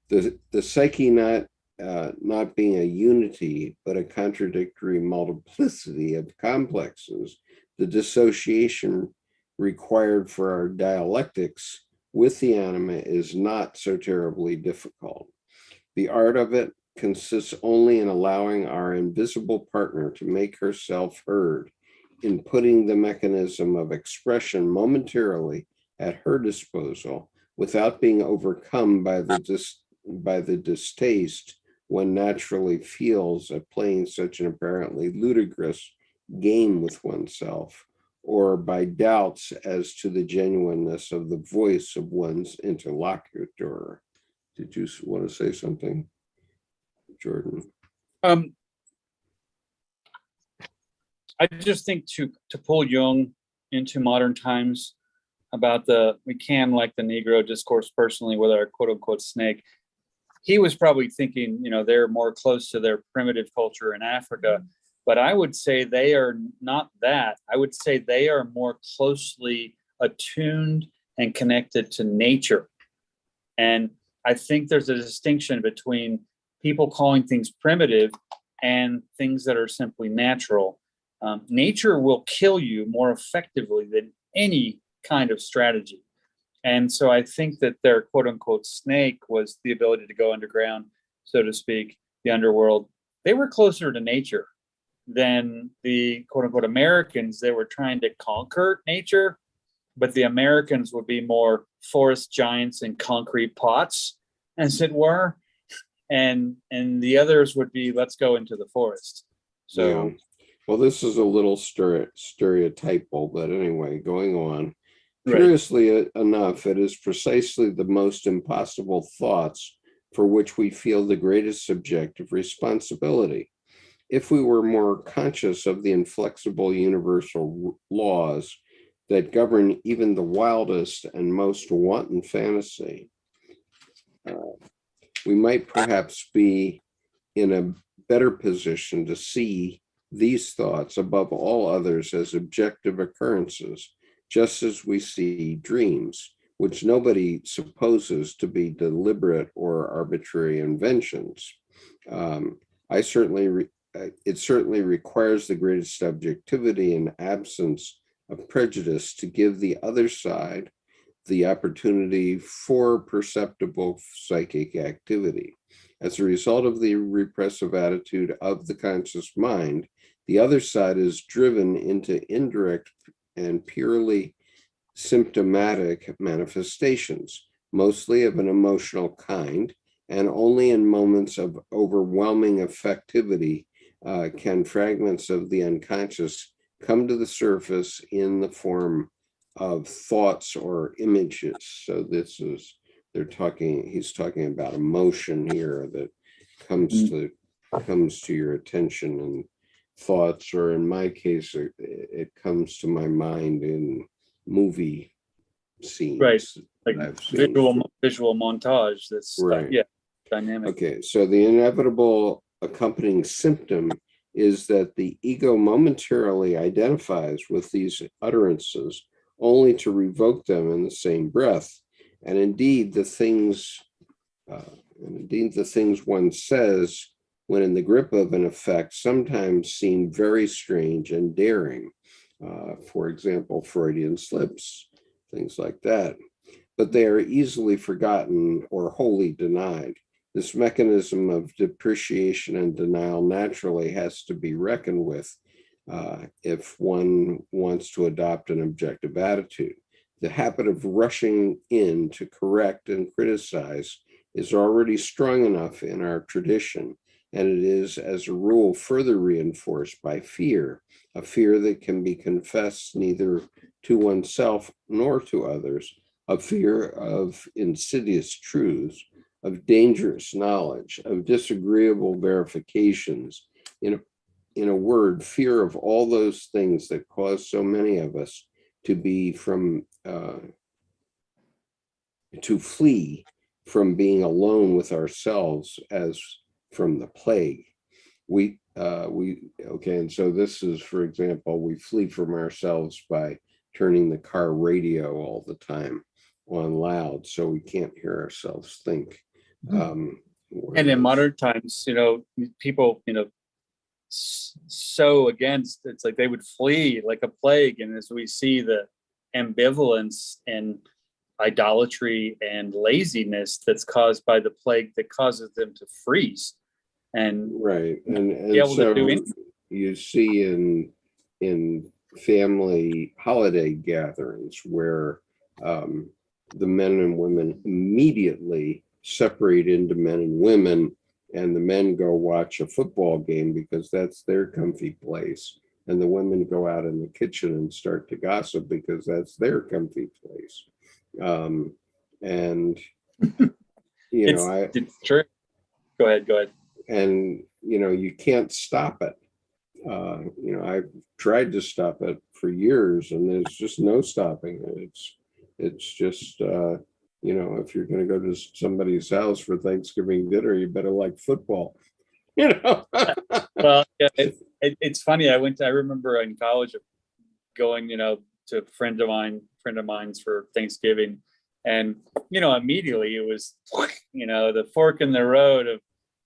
The psyche not being a unity, but a contradictory multiplicity of complexes, the dissociation required for our dialectics with the anima is not so terribly difficult. The art of it consists only in allowing our invisible partner to make herself heard, in putting the mechanism of expression momentarily at her disposal without being overcome by the distaste one naturally feels at playing such an apparently ludicrous game with oneself, or by doubts as to the genuineness of the voice of one's interlocutor. Did you want to say something, Jordan? I just think to pull Jung into modern times about we can like the Negro discourse personally with our quote unquote snake. He was probably thinking, they're more close to their primitive culture in Africa, but I would say they are not that. I would say they are more closely attuned and connected to nature. And I think there's a distinction between people calling things primitive and things that are simply natural. Nature will kill you more effectively than any kind of strategy. And so I think that their quote unquote snake was the ability to go underground, so to speak, the underworld. They were closer to nature than the quote unquote Americans. They were trying to conquer nature, but the Americans would be more forest giants in concrete pots, as it were. And the others would be, let's go into the forest. So, yeah. Well, this is a little stereotypal, but anyway, going on. right. Curiously enough, it is precisely the most impossible thoughts for which we feel the greatest subjective responsibility. If we were more conscious of the inflexible universal laws that govern even the wildest and most wanton fantasy, we might perhaps be in a better position to see these thoughts above all others as objective occurrences, just as we see dreams, which nobody supposes to be deliberate or arbitrary inventions. It certainly requires the greatest objectivity and absence of prejudice to give the other side the opportunity for perceptible psychic activity. As a result of the repressive attitude of the conscious mind, the other side is driven into indirect and purely symptomatic manifestations, mostly of an emotional kind, and only in moments of overwhelming affectivity can fragments of the unconscious come to the surface in the form of thoughts or images. So he's talking about emotion here that comes to your attention, and thoughts, or in my case, it comes to my mind in movie scenes. Right, like I've seen. visual montage. That's right. Dynamic. Okay, so the inevitable accompanying symptom is that the ego momentarily identifies with these utterances only to revoke them in the same breath. And indeed, the things one says when in the grip of an effect sometimes seem very strange and daring. For example, Freudian slips, things like that. But they are easily forgotten or wholly denied. This mechanism of depreciation and denial naturally has to be reckoned with if one wants to adopt an objective attitude. The habit of rushing in to correct and criticize is already strong enough in our tradition, and it is, as a rule, further reinforced by fear, a fear that can be confessed neither to oneself nor to others, a fear of insidious truths, of dangerous knowledge, of disagreeable verifications. In a word, fear of all those things that cause so many of us to flee from being alone with ourselves as from the plague. okay, and so this is, for example, we flee from ourselves by turning the car radio all the time on loud, so we can't hear ourselves think. And in modern times, people, so against, it's like they would flee like a plague. And as we see the ambivalence and idolatry and laziness that's caused by the plague that causes them to freeze and right, and be able so to do anything. you see in family holiday gatherings where the men and women immediately separate into men and women, and the men go watch a football game because that's their comfy place, and the women go out in the kitchen and start to gossip because that's their comfy place. And It's true. Go ahead. and you can't stop it. I've tried to stop it for years, and there's just no stopping it. It's just if you're going to go to somebody's house for Thanksgiving dinner, you better like football. Well, yeah, it's funny. I remember in college going, to a friend of mine's for Thanksgiving, and immediately it was, the fork in the road of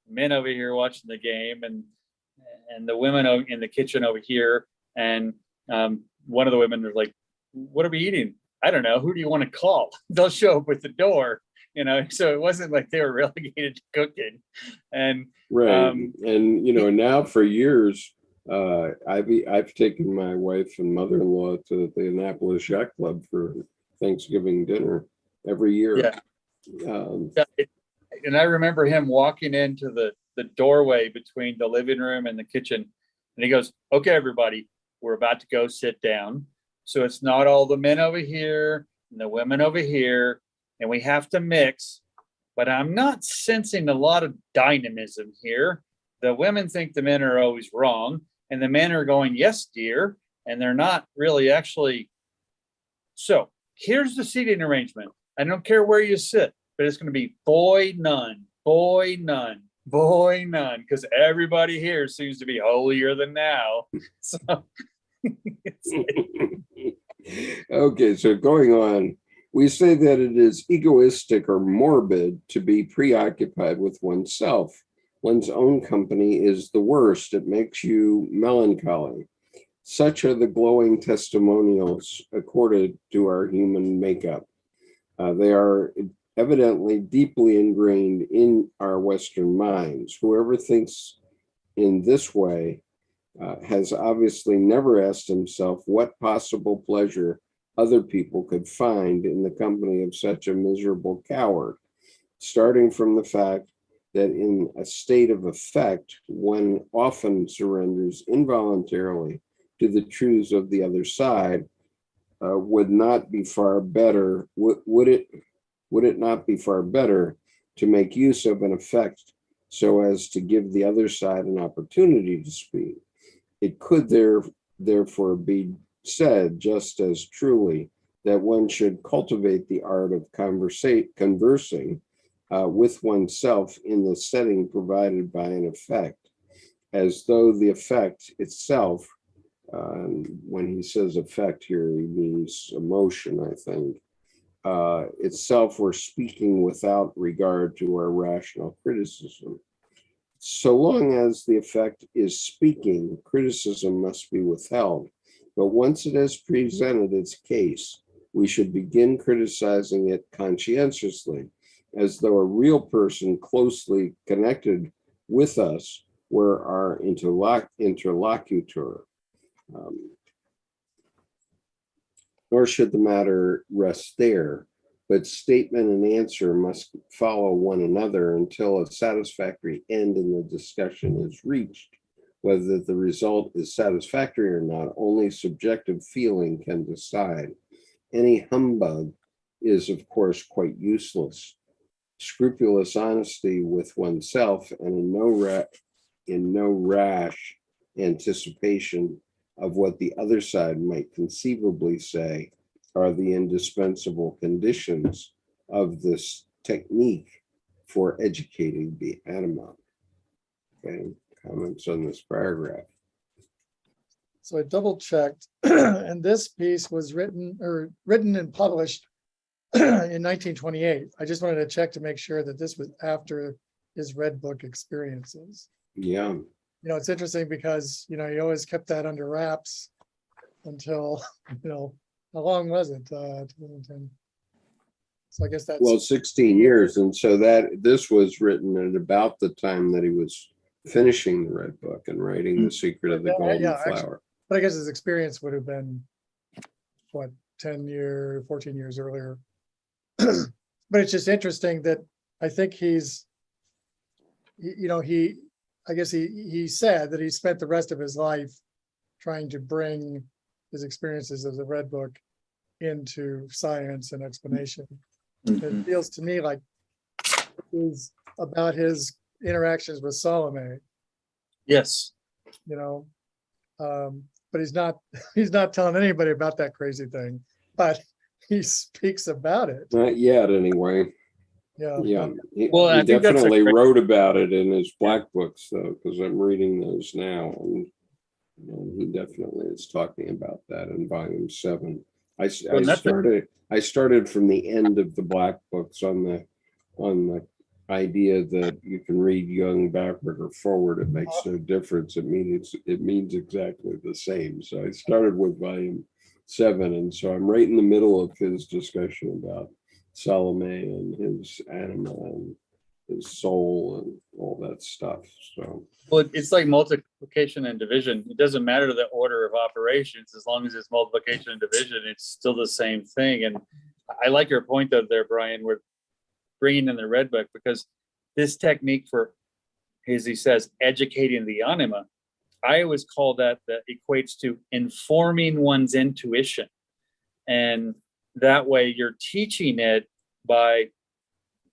men over here watching the game, and the women in the kitchen over here, and one of the women was like, "What are we eating? I don't know. Who do you want to call? They'll show up at the door." So it wasn't like they were relegated to cooking. And right, and now for years, I've taken my wife and mother-in-law to the Annapolis Yacht Club for Thanksgiving dinner every year. Yeah. And I remember him walking into the doorway between the living room and the kitchen, and he goes, "Okay, everybody, we're about to go sit down. So it's not all the men over here and the women over here, and we have to mix. But I'm not sensing a lot of dynamism here. The women think the men are always wrong, and the men are going, 'Yes, dear,' and they're not really actually. So here's the seating arrangement. I don't care where you sit, but it's going to be boy none, boy none, boy none, because everybody here seems to be holier than thou." So okay, so going on, we say that it is egoistic or morbid to be preoccupied with oneself. One's own company is the worst. It makes you melancholy. Such are the glowing testimonials accorded to our human makeup. They are evidently deeply ingrained in our Western minds. Whoever thinks in this way has obviously never asked himself what possible pleasure other people could find in the company of such a miserable coward, starting from the fact that in a state of affect, one often surrenders involuntarily to the truths of the other side. Would not be far better, would it not be far better to make use of an affect so as to give the other side an opportunity to speak? It could therefore be said just as truly that one should cultivate the art of conversing with oneself in the setting provided by an effect, as though the effect itself, when he says effect here, he means emotion, I think, itself were speaking without regard to our rational criticism. So long as the effect is speaking, criticism must be withheld. But once it has presented its case, we should begin criticizing it conscientiously, as though a real person closely connected with us were our interlocutor. Nor should the matter rest there, but statement and answer must follow one another until a satisfactory end in the discussion is reached. Whether the result is satisfactory or not, only subjective feeling can decide. Any humbug is, of course, quite useless. Scrupulous honesty with oneself and in no rash anticipation of what the other side might conceivably say are the indispensable conditions of this technique for educating the anima. Okay. comments on this paragraph. So I double checked, and this piece was written and published in 1928. I just wanted to check to make sure that this was after his Red Book experiences. Yeah, It's interesting because, he always kept that under wraps until, how long was it? 2010. So I guess that's. well, 16 years. And so this was written at about the time that he was finishing the Red Book and writing The Secret of the Golden actually, Flower. but I guess his experience would have been, 14 years earlier. But it's just interesting that I think he said that he spent the rest of his life trying to bring his experiences of the Red Book into science and explanation. It feels to me like it's about his interactions with Salome, Yes. but he's not telling anybody about that crazy thing, but he speaks about it. Not yet, anyway. Yeah. Yeah, he I think that's definitely great. wrote about it in his black books, though, because I'm reading those now, and he definitely is talking about that in volume 7. I started from the end of the black books on the idea that you can read Jung backward or forward. It makes no difference. It means exactly the same. So I started with volume 7, and so I'm right in the middle of his discussion about Salome and his Anima and his soul and all that stuff. So Well, it's like multiplication and division. It doesn't matter the order of operations. As long as it's multiplication and division, it's still the same thing. And I like your point though there, Brian, we're bringing in the Red Book, because this technique for, as he says, educating the anima, I always call that equates to informing one's intuition. And that way you're teaching it by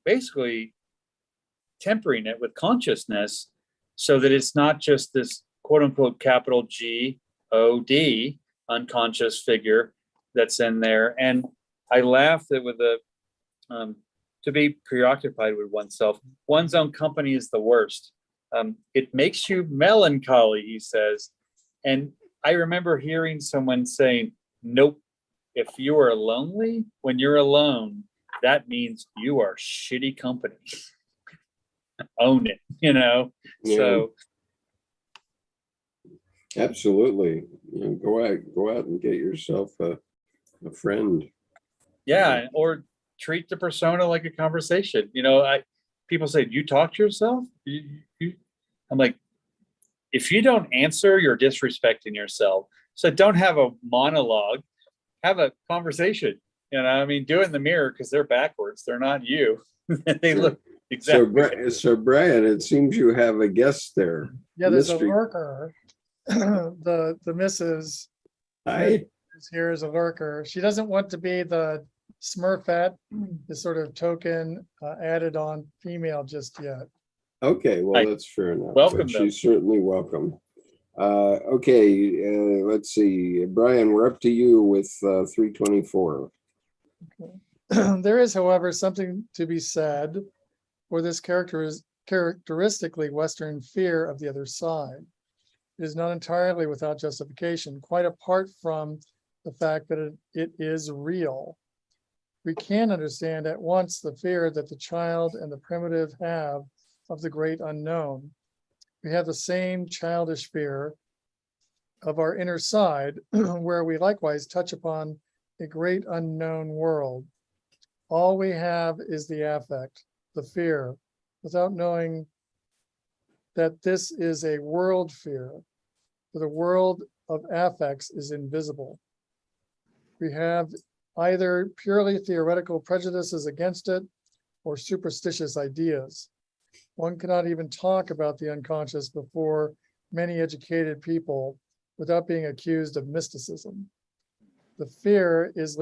basically tempering it with consciousness, so that it's not just this quote unquote capital G-O-D unconscious figure that's in there. And I laughed at with to be preoccupied with oneself. One's own company is the worst. It makes you melancholy, he says. And I remember hearing someone saying, nope, if you are lonely, when you're alone, that means you are shitty company. Own it, Yeah. So absolutely, go out and get yourself a friend. yeah, or treat the persona like a conversation. People say, you talk to yourself? I'm like, if you don't answer, you're disrespecting yourself. So don't have a monologue, have a conversation. Do it in the mirror, because they're backwards. They're not you. They look exactly. So Brian, it seems you have a guest there. Yeah, there's a lurker. The Mrs. Hi. is here as a lurker. She doesn't want to be the Smurfette, the sort of token added on female just yet. Okay, well, that's fair enough. Welcome, but she's certainly welcome. Okay, let's see. Brian, we're up to you with 324. Okay. There is, however, something to be said for this characteristically Western fear of the other side. It is not entirely without justification, quite apart from the fact that it is real. We can understand at once the fear that the child and the primitive have of the great unknown. We have the same childish fear of our inner side, where we likewise touch upon a great unknown world. All we have is the affect, the fear, without knowing that this is a world fear, for the world of affects is invisible. We have either purely theoretical prejudices against it or superstitious ideas. One cannot even talk about the unconscious before many educated people without being accused of mysticism. The fear is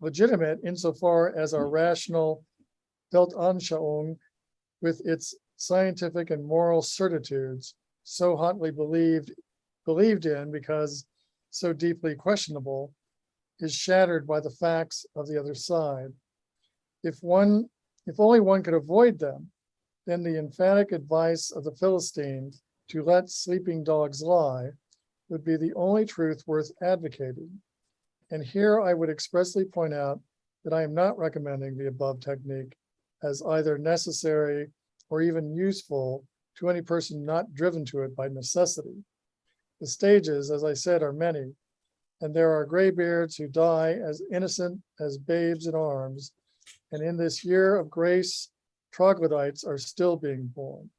legitimate insofar as our rational Weltanschauung, with its scientific and moral certitudes, so hotly believed in because so deeply questionable, is shattered by the facts of the other side. If only one could avoid them, then the emphatic advice of the Philistines to let sleeping dogs lie would be the only truth worth advocating. And here I would expressly point out that I am not recommending the above technique as either necessary or even useful to any person not driven to it by necessity. The stages, as I said, are many, and there are graybeards who die as innocent as babes in arms, and in this year of grace, troglodytes are still being born.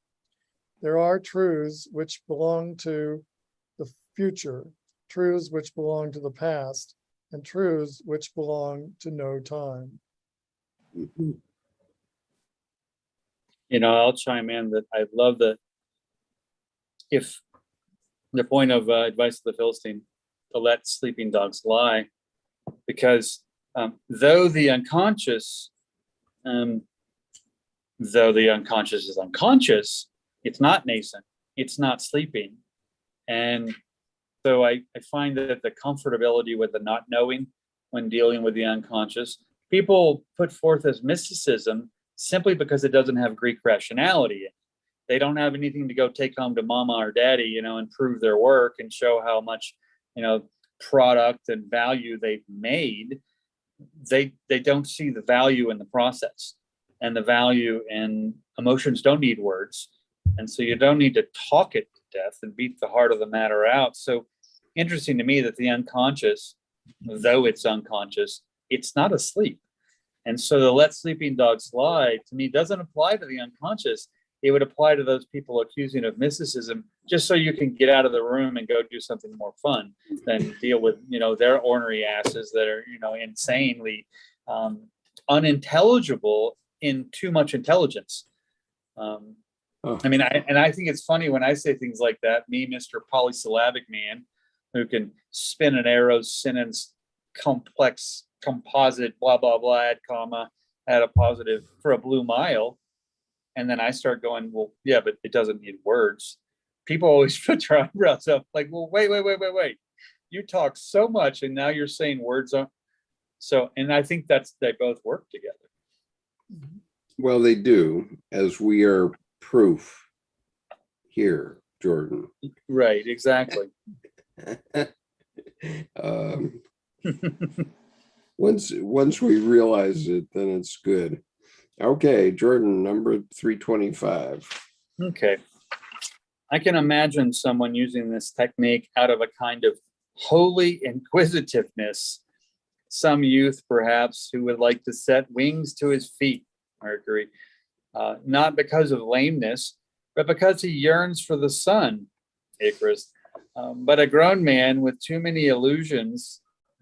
There are truths which belong to the future, truths which belong to the past, and truths which belong to no time. Mhm. I'll chime in that I love that if the point of advice to the Philistine to let sleeping dogs lie, because though the unconscious is unconscious, it's not nascent, it's not sleeping. And so I find that the comfortability with the not knowing when dealing with the unconscious, people put forth as mysticism simply because it doesn't have Greek rationality. They don't have anything to go take home to mama or daddy, and prove their work and show how much, product and value they've made. They don't see the value in the process, and the value in emotions don't need words. And so you don't need to talk it to death and beat the heart of the matter out. So interesting to me that the unconscious, though it's unconscious, it's not asleep. And so the let sleeping dogs lie, to me, doesn't apply to the unconscious. It would apply to those people accusing of mysticism, just so you can get out of the room and go do something more fun than deal with, their ornery asses that are, insanely unintelligible in too much intelligence. I think it's funny when I say things like that, me, Mr. Polysyllabic Man, who can spin an arrow sentence, complex, composite, blah, blah, blah, add comma, add a positive for a blue mile. And then I start going, well, yeah, but it doesn't need words. People always put their eyebrows up like, well, wait. You talk so much and now you're saying words. So, and I think they both work together. Well, they do, as we are proof here, Jordan. Right, exactly. Once we realize it, then it's good. Okay, Jordan, number 325. Okay. I can imagine someone using this technique out of a kind of holy inquisitiveness. Some youth, perhaps, who would like to set wings to his feet, Mercury, not because of lameness, but because he yearns for the sun, Icarus. But a grown man with too many illusions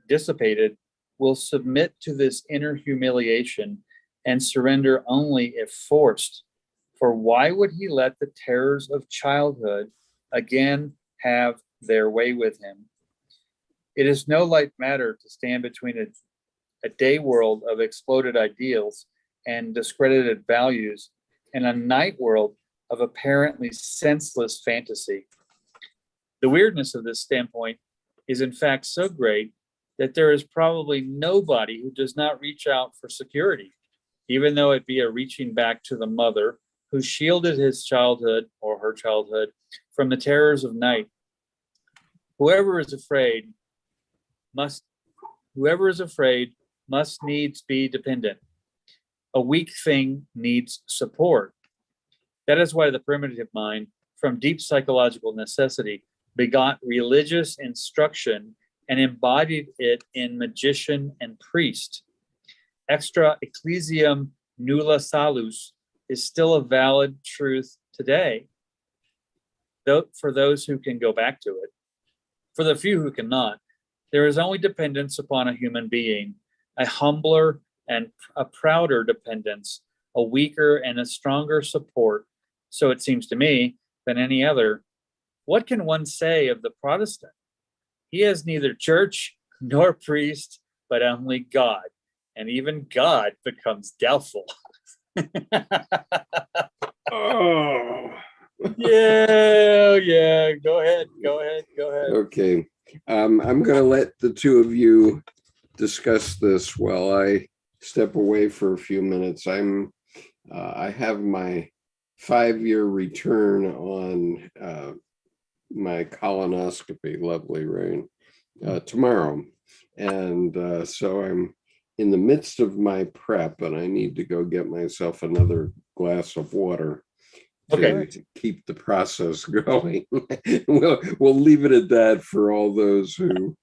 dissipated will submit to this inner humiliation and surrender only if forced. For why would he let the terrors of childhood again have their way with him? It is no light matter to stand between a day world of exploded ideals and discredited values and a night world of apparently senseless fantasy. The weirdness of this standpoint is in fact so great that there is probably nobody who does not reach out for security, even though it be a reaching back to the mother who shielded his childhood or her childhood from the terrors of night. Whoever is afraid must needs be dependent. A weak thing needs support. That is why the primitive mind, from deep psychological necessity, begot religious instruction and embodied it in magician and priest. Extra ecclesiam nulla salus is still a valid truth today, though for those who can go back to it. For the few who cannot, there is only dependence upon a human being, a humbler and a prouder dependence, a weaker and a stronger support, so it seems to me, than any other. What can one say of the Protestant? He has neither church nor priest, but only God, and even God becomes doubtful. Oh. Yeah. Go ahead. Okay. I'm going to let the two of you discuss this while I step away for a few minutes. I have my 5-year return on my colonoscopy, lovely rain, tomorrow. And so I'm in the midst of my prep, and I need to go get myself another glass of water Okay. to keep the process going. We'll leave it at that for all those who,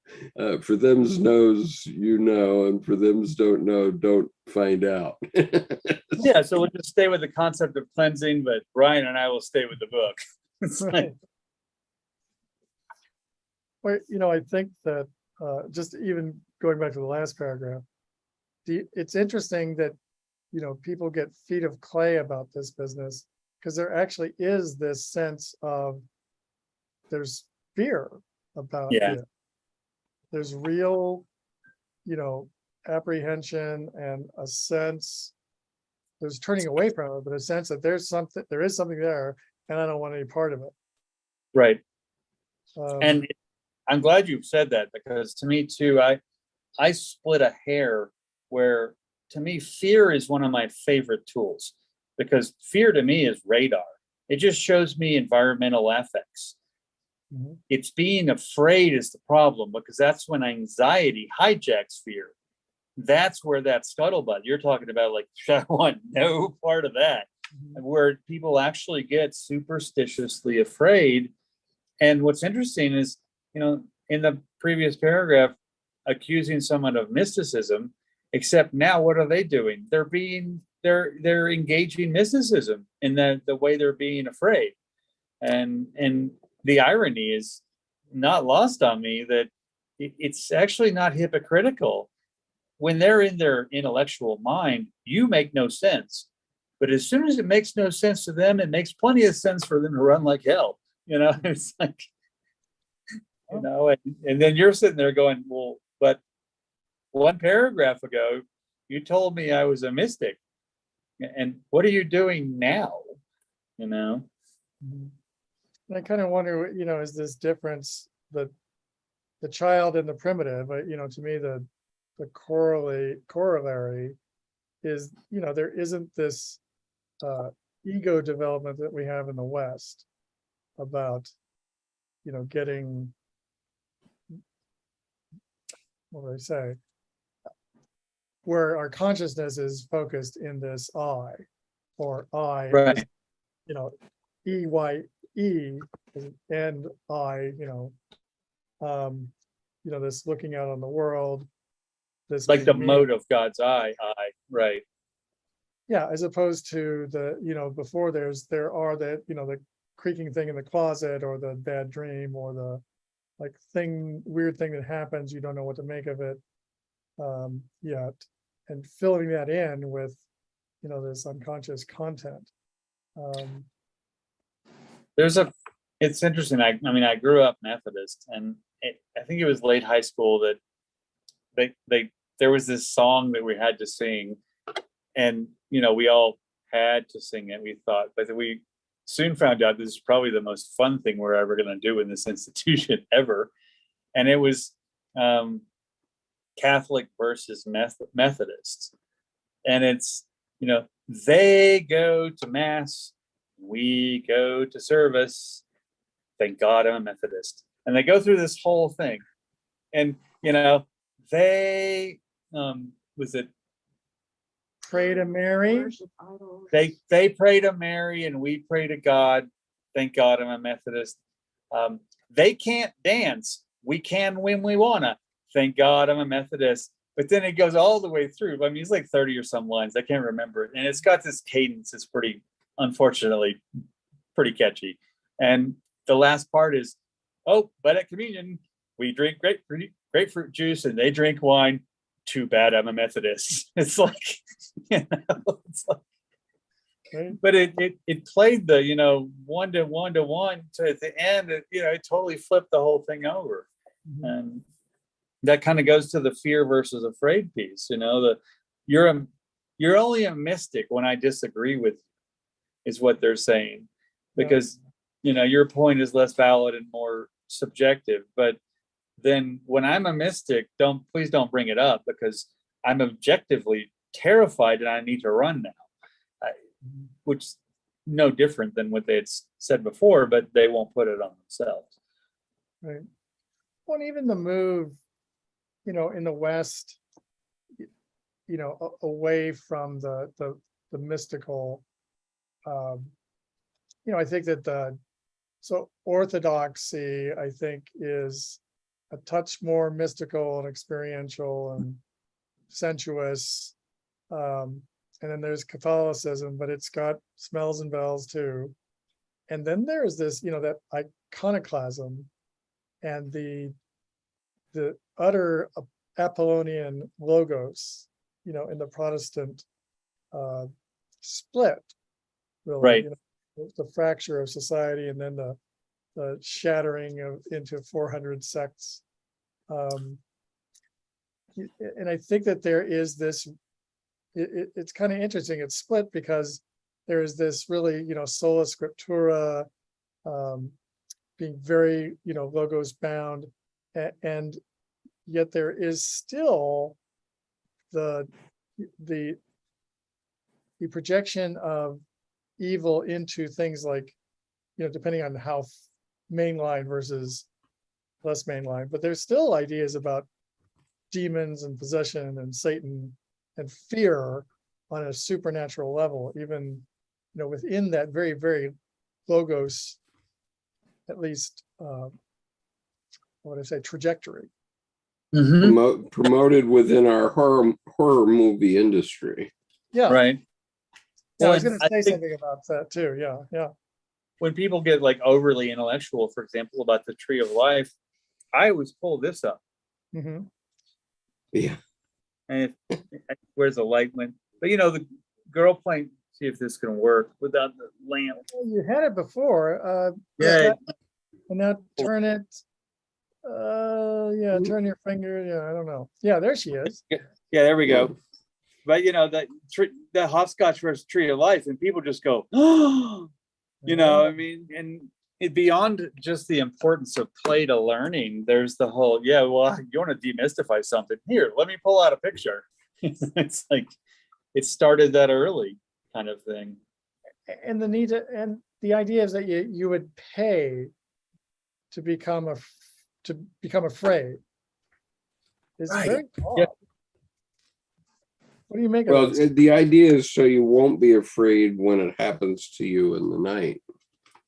for them's knows, you know, and for them's don't know, don't find out. Yeah, so we'll just stay with the concept of cleansing, but Brian and I will stay with the book. It's like, Well, I think that just even going back to the last paragraph, it's interesting that, people get feet of clay about this business, because there actually is this sense of there's fear about Yeah. it. There's real, apprehension and a sense, there's turning away from it, but a sense that there is something there, and I don't want any part of it. right. Um, And I'm glad you said that, because to me too, I split a hair where, to me, fear is one of my favorite tools, because fear to me is radar. It just shows me environmental effects. Mhm. It's being afraid is the problem, because that's when anxiety hijacks fear. That's where that scuttlebutt you're talking about, like, I want no part of that, where people actually get superstitiously afraid. And what's interesting is, in the previous paragraph, accusing someone of mysticism, except now what are they doing? They're engaging mysticism in the way they're being afraid. And the irony is not lost on me that it's actually not hypocritical. When they're in their intellectual mind, you make no sense. But as soon as it makes no sense to them, it makes plenty of sense for them to run like hell. It's like, and then you're sitting there going, well, but one paragraph ago, you told me I was a mystic. And what are you doing now? And I kind of wonder, is this difference, the child and the primitive, to me, the corollary is, there isn't this ego development that we have in the West about, getting, what do I say, where our consciousness is focused in this I, or I, Right. EYE and I, this looking out on the world, this Like the being me. mode of God's eye, right. Yeah, as opposed to the, before there are the creaking thing in the closet, or the bad dream, or the weird thing that happens, you don't know what to make of it yet, and filling that in with, this unconscious content. It's interesting. I grew up Methodist, and I think it was late high school that there was this song that we had to sing, and we all had to sing it, we thought, but we soon found out this is probably the most fun thing we're ever going to do in this institution ever. And it was Catholic versus Methodist, and it's, they go to mass, we go to service, thank God I'm a Methodist. And they go through this whole thing, and they was it Pray to Mary. They pray to Mary and we pray to God. Thank God I'm a Methodist. They can't dance. We can when we wanna. Thank God I'm a Methodist. But then it goes all the way through. I mean, it's like 30 or some lines. I can't remember it. And it's got this cadence. It's unfortunately, pretty catchy. And the last part is, oh, but at communion, we drink grapefruit juice and they drink wine. Too bad I'm a Methodist. It's like, it's like, but it played the, 1 to 1 to 1 to at the end, it totally flipped the whole thing over. Mm-hmm. And that kind of goes to the fear versus afraid piece. You're only a mystic when I disagree with you, is what they're saying, because your point is less valid and more subjective. But then when I'm a mystic, please don't bring it up, because I'm objectively terrified and I need to run now. Which no different than what they had said before, but they won't put it on themselves. Right. Well, and even the move, in the West, away from the mystical, I think that so orthodoxy, I think, is a touch more mystical and experiential and sensuous. And then there's Catholicism, but it's got smells and bells too. And then there's this, that iconoclasm and the utter Apollonian logos, in the Protestant split, really. Right. The fracture of society, and then the shattering into 400 sects. And I think that there is this, it's kind of interesting, it's split because there is this really, sola scriptura, being very, logos bound, and yet there is still the projection of evil into things like, depending on how mainline versus less mainline, but there's still ideas about demons and possession and Satan and fear on a supernatural level, even, within that very, very logos, at least, what would I say, trajectory. Promoted within our horror movie industry. Yeah. Right. Yeah, I Well, was going to say I think something about that too. Yeah. when people get like overly intellectual, for example, about the tree of life, I always pull this up. Hmm. Yeah. And where's the light went? But the girl playing, see if this can work without the lamp. Well, you had it before. Yeah. And now turn it. Yeah, turn your finger. Yeah, I don't know. Yeah, there she is. Yeah, there we go. But the hopscotch versus tree of life, and people just go, oh, I mean, and beyond just the importance of play to learning, there's the whole, you want to demystify something. Here, let me pull out a picture. It's like it started that early kind of thing. And the need to, and the idea is that you would pay to become afraid. It's Right. very odd. Yeah. What do you make Well, of this? the idea is so you won't be afraid when it happens to you in the night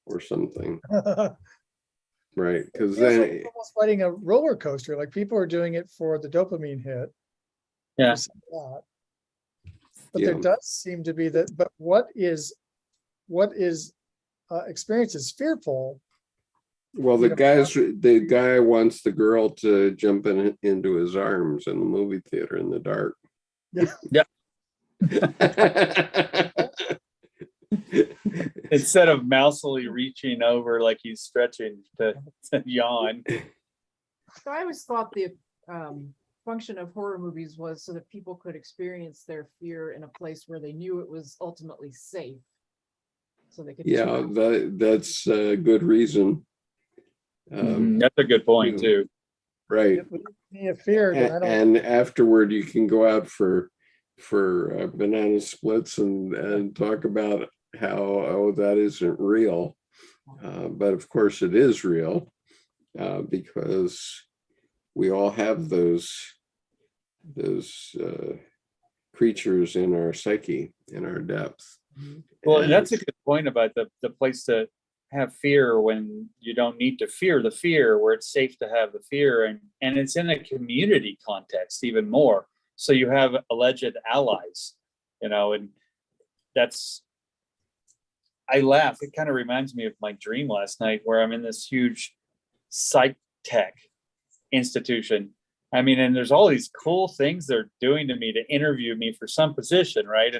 or something, right? Because Feels like then, it's almost riding a roller coaster. Like people are doing it for the dopamine hit. Yeah. or some of that. But there Yeah. does seem to be that. But what is experience is fearful. well, the guy wants the girl to jump into his arms in the movie theater in the dark. Yeah. Instead of mousily reaching over like he's stretching to yawn. So I always thought the function of horror movies was so that people could experience their fear in a place where they knew it was ultimately safe. So they could. Yeah, that's a good reason. That's a good point too. Right. If me a fear, then I don't. And afterward, you can go out for banana splits and talk about how that isn't real, but of course it is real, because we all have those creatures in our psyche, in our depth. Well, and And- that's a good point about the place to have fear when you don't need to fear the fear, where it's safe to have the fear, and it's in a community context even more. So you have alleged allies, and that's, I laugh. It kind of reminds me of my dream last night where I'm in this huge psych tech institution. I mean, and there's all these cool things they're doing to me to interview me for some position, right?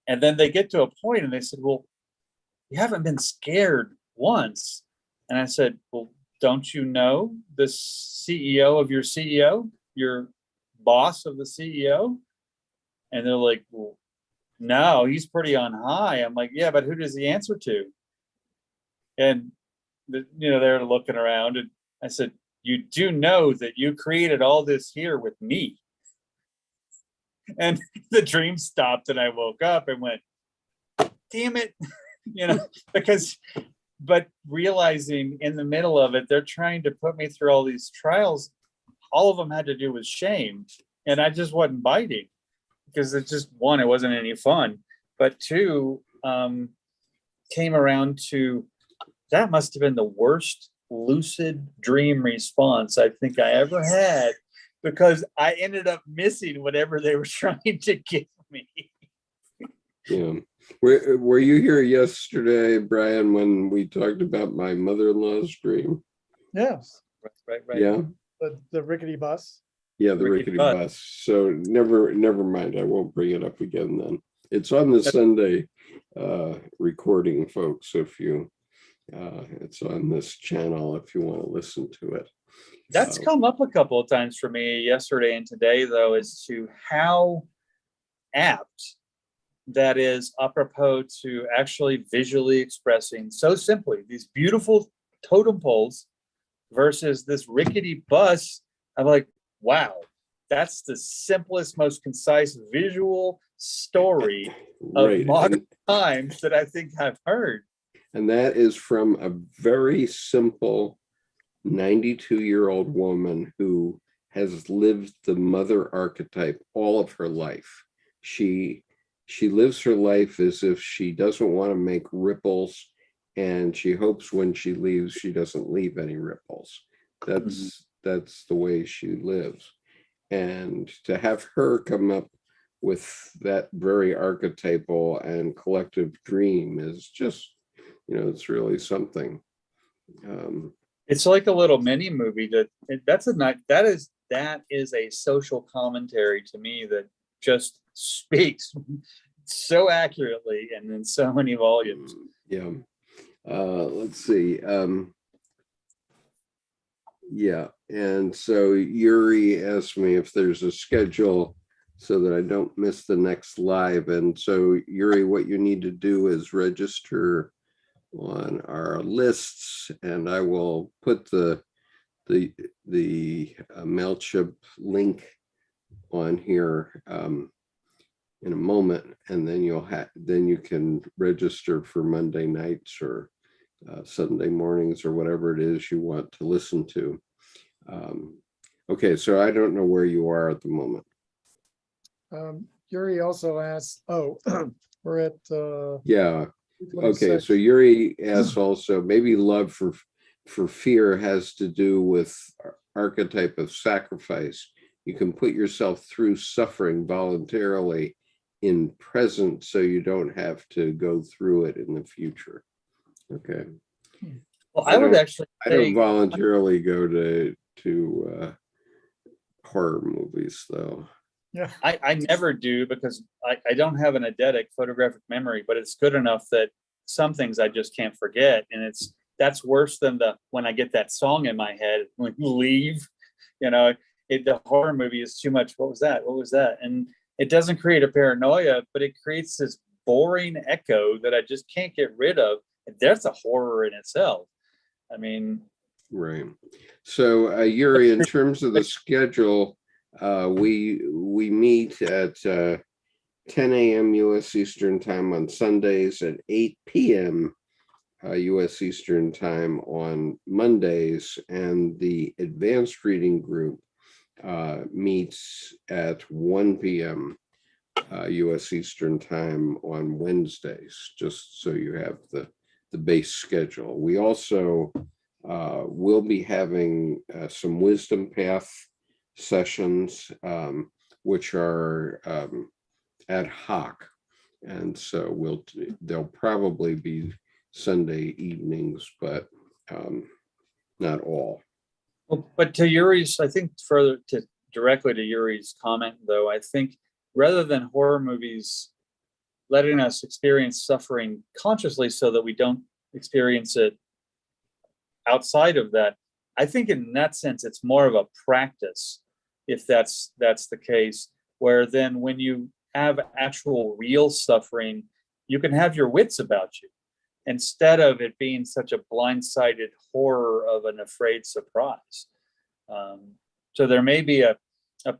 And then they get to a point and they said, well, you haven't been scared once. And I said, well, don't you know the CEO of your CEO, your boss of the CEO? And they're like, well, no, he's pretty on high. I'm like, yeah, but who does he answer to? And they're looking around, and I said, you do know that you created all this here with me. And the dream stopped, and I woke up and went, damn it, because, but realizing in the middle of it, they're trying to put me through all these trials. All of them had to do with shame. And I just wasn't biting because it's just, one, it wasn't any fun. But two, came around to, that must have been the worst lucid dream response I think I ever had, because I ended up missing whatever they were trying to give me. Yeah. Were you here yesterday, Brian, when we talked about my mother-in-law's dream? Yes, Right. Yeah. the rickety bus. Yeah, the rickety bus. So never mind. I won't bring it up again then. It's on the Sunday recording, folks. If you, it's on this channel if you want to listen to it. That's come up a couple of times for me yesterday and today, though, as to how apt that is apropos to actually visually expressing so simply these beautiful totem poles versus this rickety bus. I'm like, wow, that's the simplest, most concise visual story of modern times that I think I've heard. And that is from a very simple 92-year-old woman who has lived the mother archetype all of her life. She lives her life as if she doesn't want to make ripples, and she hopes when she leaves, she doesn't leave any ripples. That's the way she lives. And to have her come up with that very archetypal and collective dream is just, it's really something. It's like a little mini movie that is a social commentary to me that just speaks so accurately and in so many volumes. Yeah. Let's see. Yeah. And so Yuri asked me if there's a schedule so that I don't miss the next live. And so Yuri, what you need to do is register on our lists, and I will put the MailChimp link on here in a moment, and then you can register for Monday nights or Sunday mornings or whatever it is you want to listen to. Okay, so I don't know where you are at the moment. Yuri also asked, we're at Yeah. Okay, 26. so Yuri asks also, maybe love for fear has to do with archetype of sacrifice. You can put yourself through suffering voluntarily in present so you don't have to go through it in the future. Okay. Well, I don't voluntarily go to horror movies though. Yeah, I never do, because I don't have an eidetic photographic memory, but it's good enough that some things I just can't forget. And that's worse than when I get that song in my head, when you leave, the horror movie is too much. What was that? And it doesn't create a paranoia, but it creates this boring echo that I just can't get rid of. And that's a horror in itself. I mean, right. So Yuri, in terms of the schedule, we meet at 10 a.m. U.S. Eastern Time on Sundays, at 8 p.m. U.S. Eastern Time on Mondays, and the advanced reading group meets at 1 p.m. U.S. Eastern Time on Wednesdays, just so you have the base schedule. We also will be having some wisdom path sessions, which are ad hoc, and so they'll probably be Sunday evenings, but not all. well, but to Yuri's, I think directly to Yuri's comment, though, I think rather than horror movies letting us experience suffering consciously so that we don't experience it outside of that, I think in that sense it's more of a practice, if that's the case, where then when you have actual real suffering, you can have your wits about you instead of it being such a blindsided horror of an afraid surprise. So there may be a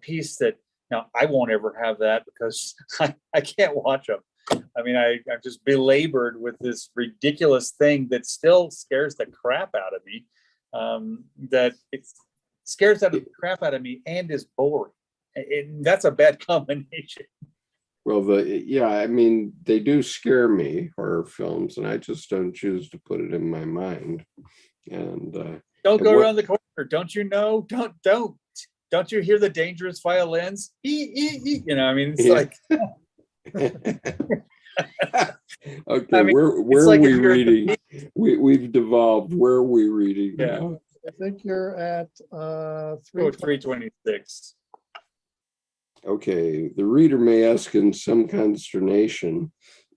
piece that, now I won't ever have that because I can't watch them. I mean, I'm just belabored with this ridiculous thing that still scares the crap out of me. That it scares the crap out of me and is boring. And that's a bad combination. Well, yeah, I mean, they do scare me, horror films, and I just don't choose to put it in my mind. And don't and go what- around the corner. Don't you know? Don't you hear the dangerous violins? You know, I mean, it's Yeah. like, Okay, I mean, where like are if we you're- reading? We've devolved. Where are we reading Yeah. now? I think you're at oh, 320. 326. Okay, the reader may ask in some consternation,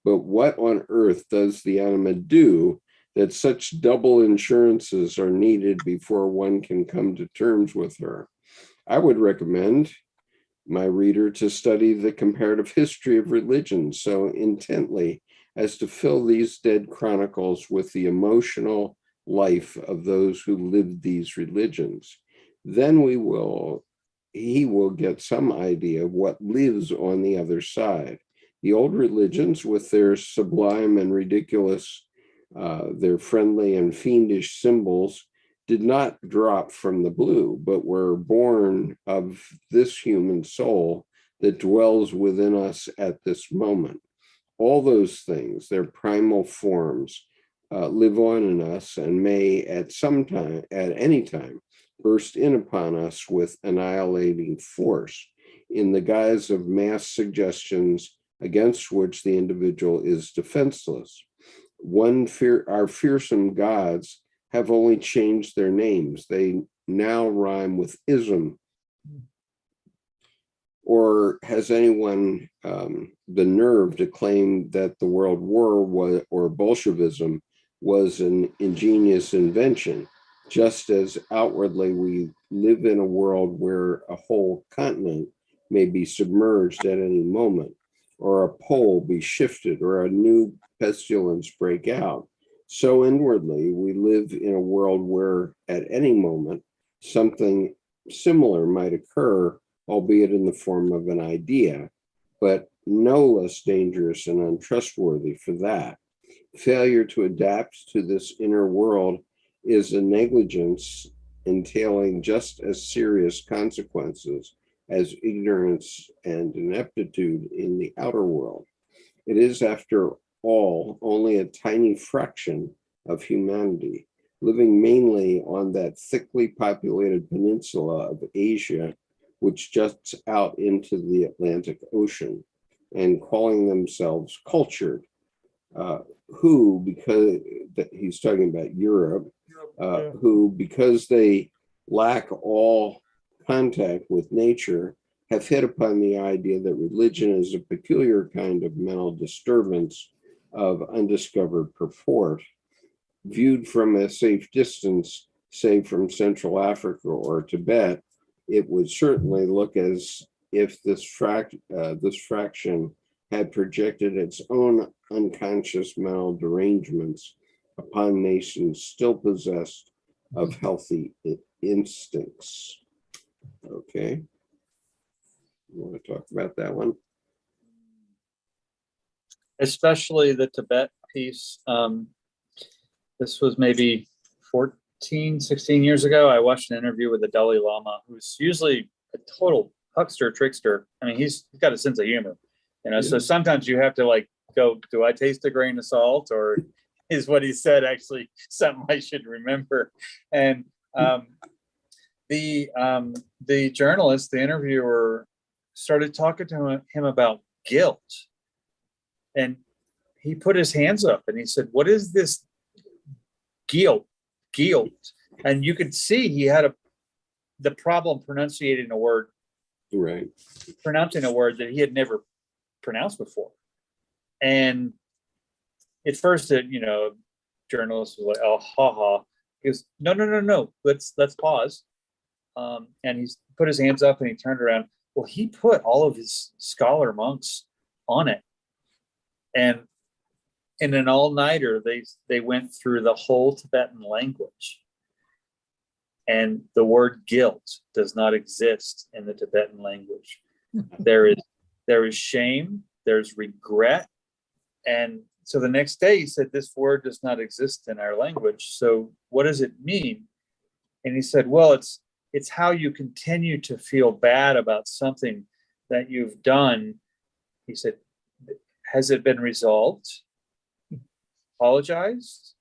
but what on earth does the Anima do that such double insurances are needed before one can come to terms with her? I would recommend my reader to study the comparative history of religion so intently as to fill these dead chronicles with the emotional life of those who lived these religions. Then he will get some idea of what lives on the other side. The old religions, with their sublime and ridiculous, their friendly and fiendish symbols, did not drop from the blue, but were born of this human soul that dwells within us at this moment. All those things, their primal forms, live on in us and may at any time, burst in upon us with annihilating force in the guise of mass suggestions against which the individual is defenseless. Our fearsome gods have only changed their names. They now rhyme with ism. Or has anyone the nerve to claim that the World War or Bolshevism was an ingenious invention, just as outwardly we live in a world where a whole continent may be submerged at any moment, or a pole be shifted, or a new pestilence break out. So inwardly, we live in a world where at any moment something similar might occur, albeit in the form of an idea, but no less dangerous and untrustworthy for that. Failure to adapt to this inner world is a negligence entailing just as serious consequences as ignorance and ineptitude in the outer world. It is, after all, only a tiny fraction of humanity, living mainly on that thickly populated peninsula of Asia, which juts out into the Atlantic Ocean, and calling themselves cultured, who, because he's talking about Europe, who, because they lack all contact with nature, have hit upon the idea that religion is a peculiar kind of mental disturbance of undiscovered purport. Viewed from a safe distance, say from Central Africa or Tibet, it would certainly look as if this fraction had projected its own unconscious mental derangements upon nations still possessed of healthy instincts. Okay. You want to talk about that one? Especially the Tibet piece. This was maybe 14, 16 years ago. I watched an interview with the Dalai Lama, who's usually a total huckster, trickster. I mean, he's got a sense of humor, you know, so sometimes you have to like go, do I taste a grain of salt, or is what he said actually something I should remember? And the journalist, the interviewer, started talking to him about guilt. And he put his hands up and he said, what is this guilt? And you could see he had the problem pronouncing a word that he had never pronounced before. And at first, journalist was like, oh, ha. He goes, no, let's pause. And he's put his hands up and he turned around. Well, he put all of his scholar monks on it. And in an all-nighter, they went through the whole Tibetan language. And the word guilt does not exist in the Tibetan language. There is shame, there's regret, And so the next day he said, this word does not exist in our language. So what does it mean? And he said, well, it's how you continue to feel bad about something that you've done. He said, has it been resolved? Apologized?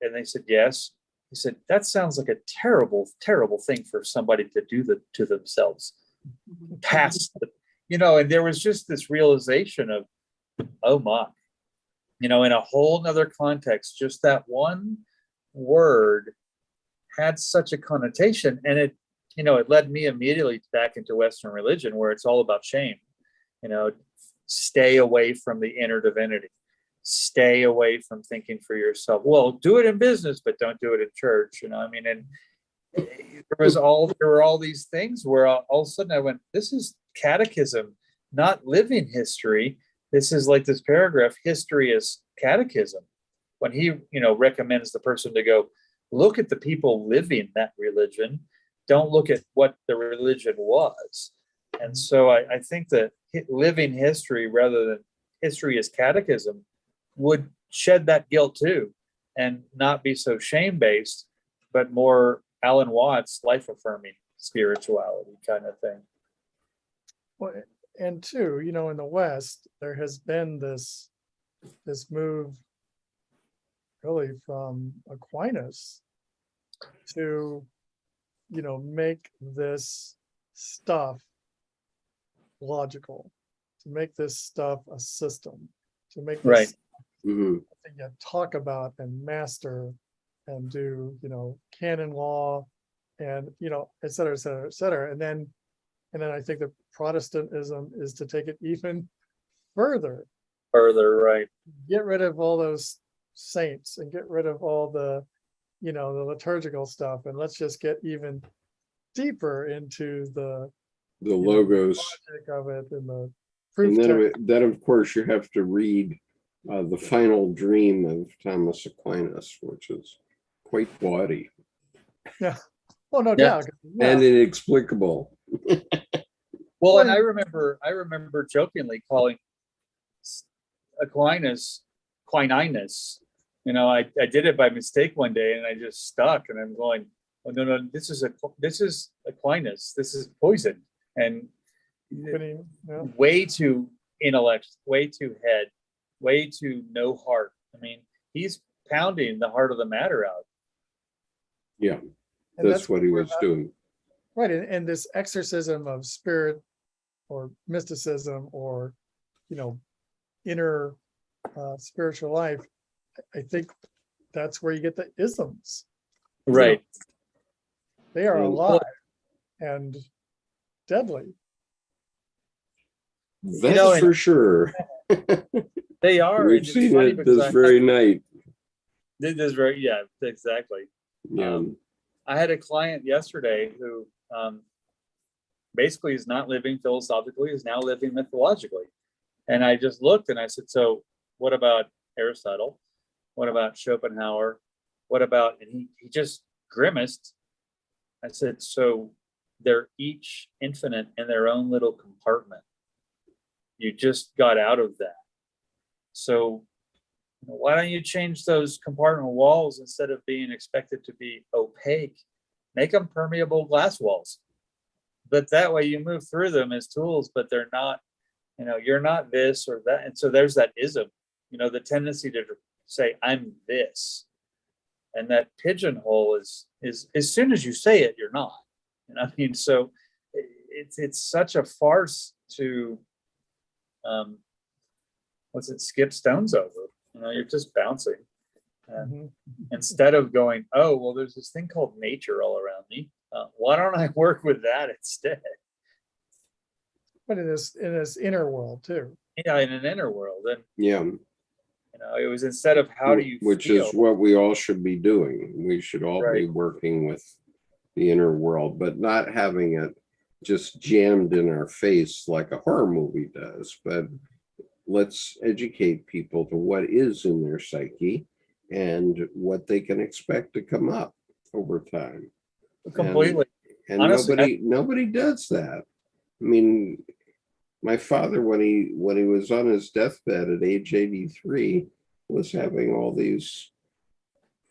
And they said, yes. He said, that sounds like a terrible, terrible thing for somebody to do to themselves. Past the, and there was just this realization of, oh my, in a whole nother context, just that one word had such a connotation. And it led me immediately back into Western religion, where it's all about shame. Stay away from the inner divinity. Stay away from thinking for yourself. Well, do it in business, but don't do it in church. And there were all these things where all of a sudden I went, this is catechism, not living history. This is like this paragraph, history is catechism. When he, recommends the person to go look at the people living that religion, don't look at what the religion was. And so I think that living history rather than history as catechism would shed that guilt too, and not be so shame-based, but more Alan Watts life-affirming spirituality kind of thing. Well, and two, in the West, there has been this move really from Aquinas to, make this stuff logical, to make this stuff a system, to make this Right. Mhm. thing you talk about and master and do, canon law and, et cetera, et cetera, et cetera. And then I think that Protestantism is to take it even further, Right. get rid of all those saints and get rid of all the, the liturgical stuff. And let's just get even deeper into the logos. logic of it and the And proof then of course, you have to read The Final Dream of Thomas Aquinas, which is quite bawdy Oh, no Yeah. doubt. and inexplicable. Well, and I remember jokingly calling Aquinas. I did it by mistake one day, and I just stuck. And I'm going, oh no, this is Aquinas. This is poison, and way too intellect, way too head, way too no heart. I mean, he's pounding the heart of the matter out. Yeah, And that's what he was doing. Right, and this exorcism of spirit or mysticism or, inner spiritual life, I think that's where you get the isms. Right. They are And- alive and deadly. That's for sure. They are. We've It's seen funny it because this very night. yeah, exactly. Yeah. I had a client yesterday who basically is not living philosophically, is now living mythologically. And I just looked and I said, so what about Aristotle? What about Schopenhauer? What about, and he just grimaced. I said, so they're each infinite in their own little compartment. You just got out of that. So why don't you change those compartment walls instead of being expected to be opaque? Make them permeable glass walls. But that way you move through them as tools, but they're not, you're not this or that. And so there's that ism, the tendency to say, I'm this. And that pigeonhole is as soon as you say it, you're not. So it's such a farce to skip stones over. You're just bouncing. Instead of going, oh, well, there's this thing called nature all around me. Why don't I work with that instead? But in this inner world too. Yeah, in an inner world. And Yeah. it was instead of how do you Which feel? is what we all should be doing. We should all be Right. working with the inner world, but not having it just jammed in our face like a horror movie does. But let's educate people to what is in their psyche and what they can expect to come up over time. Completely. And Honestly, nobody does that. I mean, My father, when he was on his deathbed at age 83, was having all these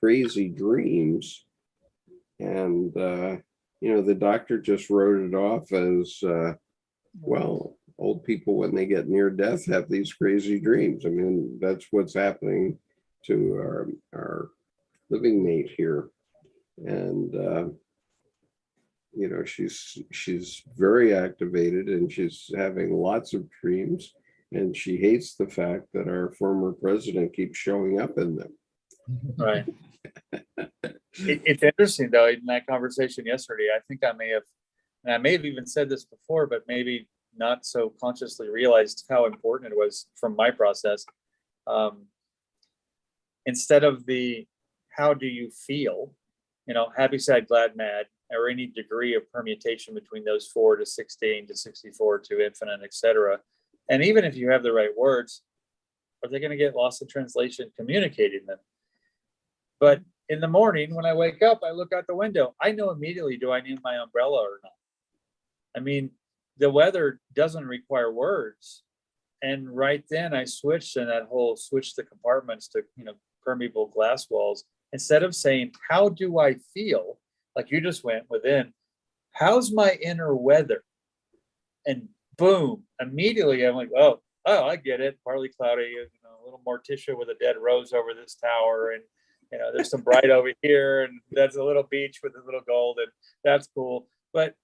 crazy dreams, and the doctor just wrote it off as well. Old people, when they get near death, have these crazy dreams. I mean, that's what's happening to our living mate here, and she's very activated, and she's having lots of dreams, and she hates the fact that our former president keeps showing up in them. Right. It's interesting though, in that conversation yesterday, I think I may have even said this before, but maybe not so consciously realized how important it was from my process. Instead of the how do you feel, happy, sad, glad, mad, or any degree of permutation between those 4 to 16 to 64 to infinite, etc. And even if you have the right words, are they going to get lost in translation communicating them? But in the morning, when I wake up, I look out the window. I know immediately, do I need my umbrella or not? I mean, the weather doesn't require words. And right then I switched, and that whole switch the compartments to, permeable glass walls. Instead of saying, how do I feel? Like you just went within, how's my inner weather? And boom, immediately I'm like, oh, I get it. Partly cloudy, a little Morticia with a dead rose over this tower. And, there's some bright over here. And that's a little beach with a little gold. And that's cool. But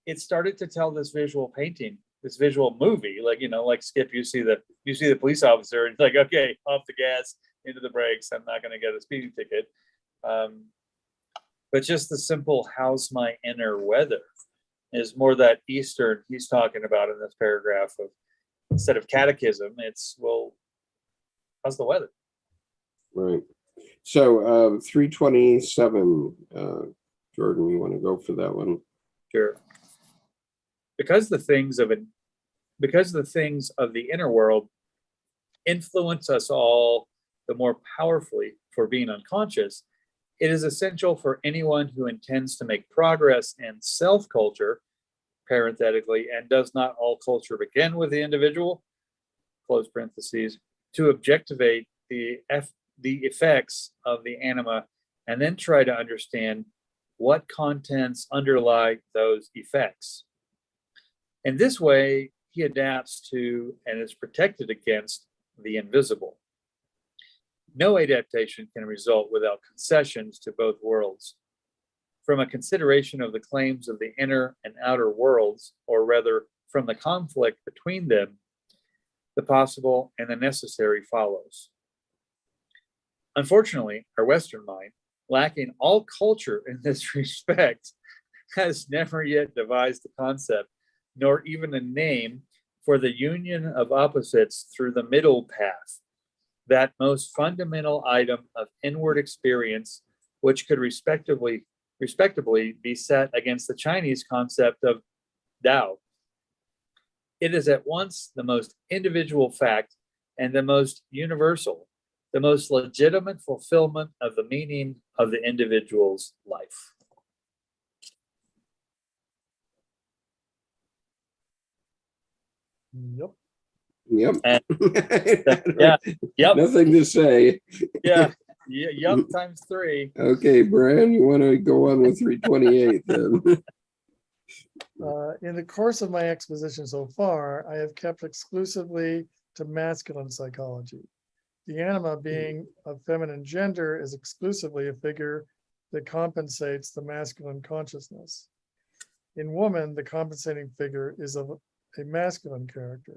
it started to tell this visual painting, this visual movie, like Skip, you see the police officer, and it's like, okay, off the gas, into the brakes. I'm not going to get a speeding ticket. But just the simple, how's my inner weather, is more that Eastern he's talking about in this paragraph of, instead of catechism, it's, well, how's the weather? Right. So 327, Jordan, you want to go for that one? Sure. Because the things of the inner world influence us all the more powerfully for being unconscious, it is essential for anyone who intends to make progress in self-culture, parenthetically, and does not all culture begin with the individual, close parentheses, to objectivate the effects of the anima, and then try to understand what contents underlie those effects. In this way, he adapts to and is protected against the invisible. No adaptation can result without concessions to both worlds. From a consideration of the claims of the inner and outer worlds, or rather from the conflict between them, the possible and the necessary follows. Unfortunately, our Western mind, lacking all culture in this respect, has never yet devised a concept, nor even a name, for the union of opposites through the middle path, that most fundamental item of inward experience, which could respectively be set against the Chinese concept of Tao. It is at once the most individual fact and the most universal, the most legitimate fulfillment of the meaning of the individual's life. Yep. Yep. Yeah. Yep. Nothing to say. Yeah. Yup times 3. Okay, Brian, you want to go on with 328 then? In the course of my exposition so far, I have kept exclusively to masculine psychology. The anima, being of feminine gender, is exclusively a figure that compensates the masculine consciousness. In woman, the compensating figure is of a masculine character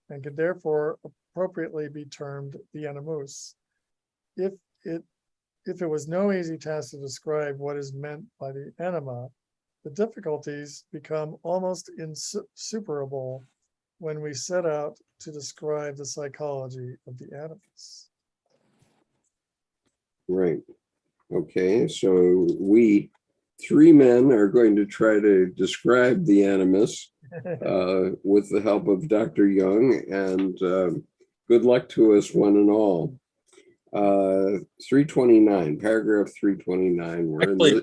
and can therefore appropriately be termed the animus. If it was no easy task to describe what is meant by the anima, the difficulties become almost insuperable when we set out to describe the psychology of the animus. Right. Okay, so we 3 men are going to try to describe the animus with the help of Dr. Jung, and good luck to us, one and all. 329, paragraph 329. Actually,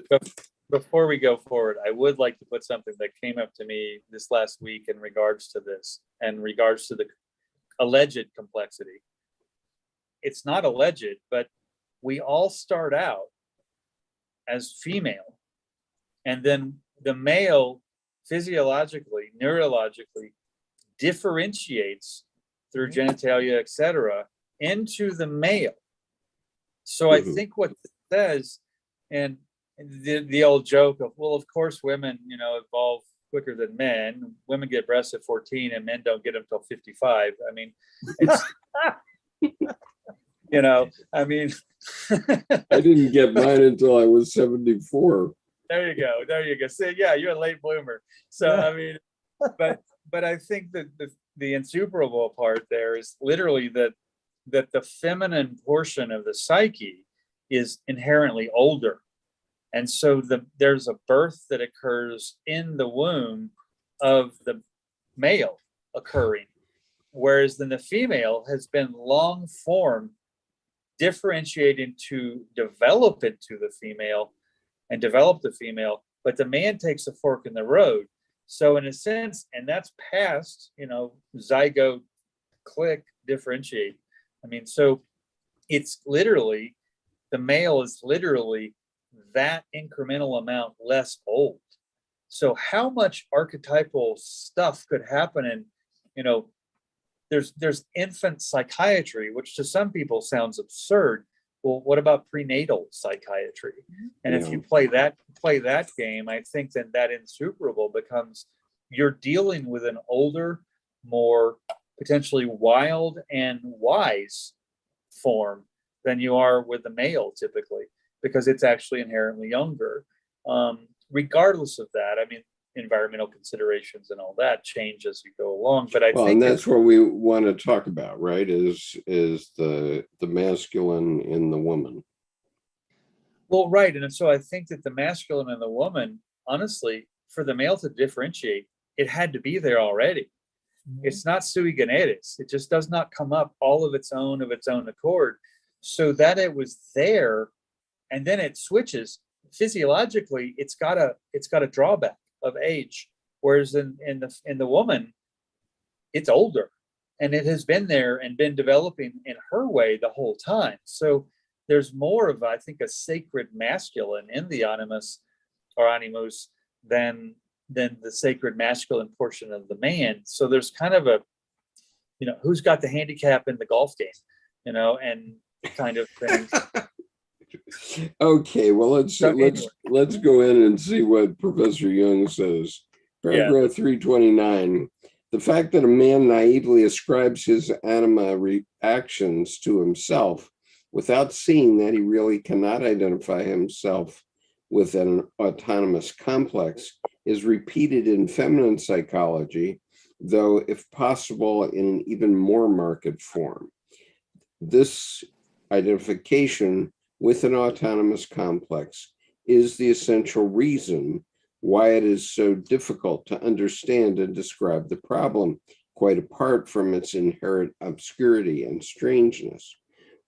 before we go forward, I would like to put something that came up to me this last week in regards to this, and regards to the alleged complexity. It's not alleged, but we all start out as female, and then the male physiologically, neurologically differentiates through genitalia, etc., into the male. So I think what it says, and the old joke of, well, of course women, evolve quicker than men. Women get breasts at 14 and men don't get them till 55. I mean, it's I mean, I didn't get mine until I was 74. There you go. So yeah, you're a late bloomer. So Yeah. I mean, but I think that the insuperable part there is literally that the feminine portion of the psyche is inherently older. And so there's a birth that occurs in the womb of the male occurring, whereas then the female has been long form differentiating to develop into the female and develop the female, but the man takes a fork in the road. So in a sense, and that's past, zygote, click, differentiate. I mean, so it's literally, the male is literally that incremental amount less old. So how much archetypal stuff could happen in, there's infant psychiatry, which to some people sounds absurd. Well, what about prenatal psychiatry? And if you play that game, I think then that insuperable becomes, you're dealing with an older, more potentially wild and wise form than you are with the male typically, because it's actually inherently younger. Regardless of that, I mean, environmental considerations and all that change as you go along. But I think, and that's what we want to talk about, right? Is the masculine in the woman. Well, right. And so I think that the masculine and the woman, honestly, for the male to differentiate, it had to be there already. It's not sui generis. It just does not come up all of its own accord. So that it was there, and then it switches physiologically. It's got a drawback of age, whereas in the woman, it's older, and it has been there and been developing in her way the whole time. So there's more of, I think, a sacred masculine in the animus or animus than the sacred masculine portion of the man. So there's kind of a, who's got the handicap in the golf game, and kind of thing. Okay, well, let's go in and see what Professor Jung says. Paragraph 329. The fact that a man naively ascribes his anima reactions to himself without seeing that he really cannot identify himself with an autonomous complex is repeated in feminine psychology, though if possible in an even more marked form. This identification with an autonomous complex is the essential reason why it is so difficult to understand and describe the problem, quite apart from its inherent obscurity and strangeness.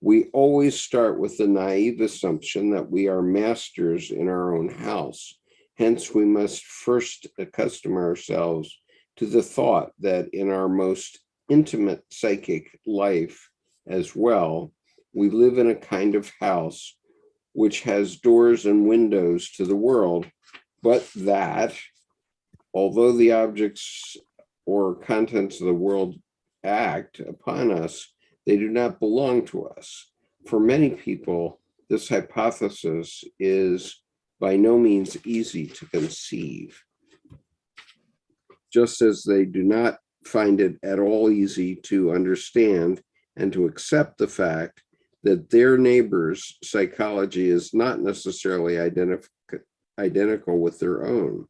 We always start with the naive assumption that we are masters in our own house. Hence, we must first accustom ourselves to the thought that in our most intimate psychic life as well, we live in a kind of house which has doors and windows to the world, but that, although the objects or contents of the world act upon us, they do not belong to us. For many people, this hypothesis is by no means easy to conceive, just as they do not find it at all easy to understand and to accept the fact that their neighbor's psychology is not necessarily identical with their own.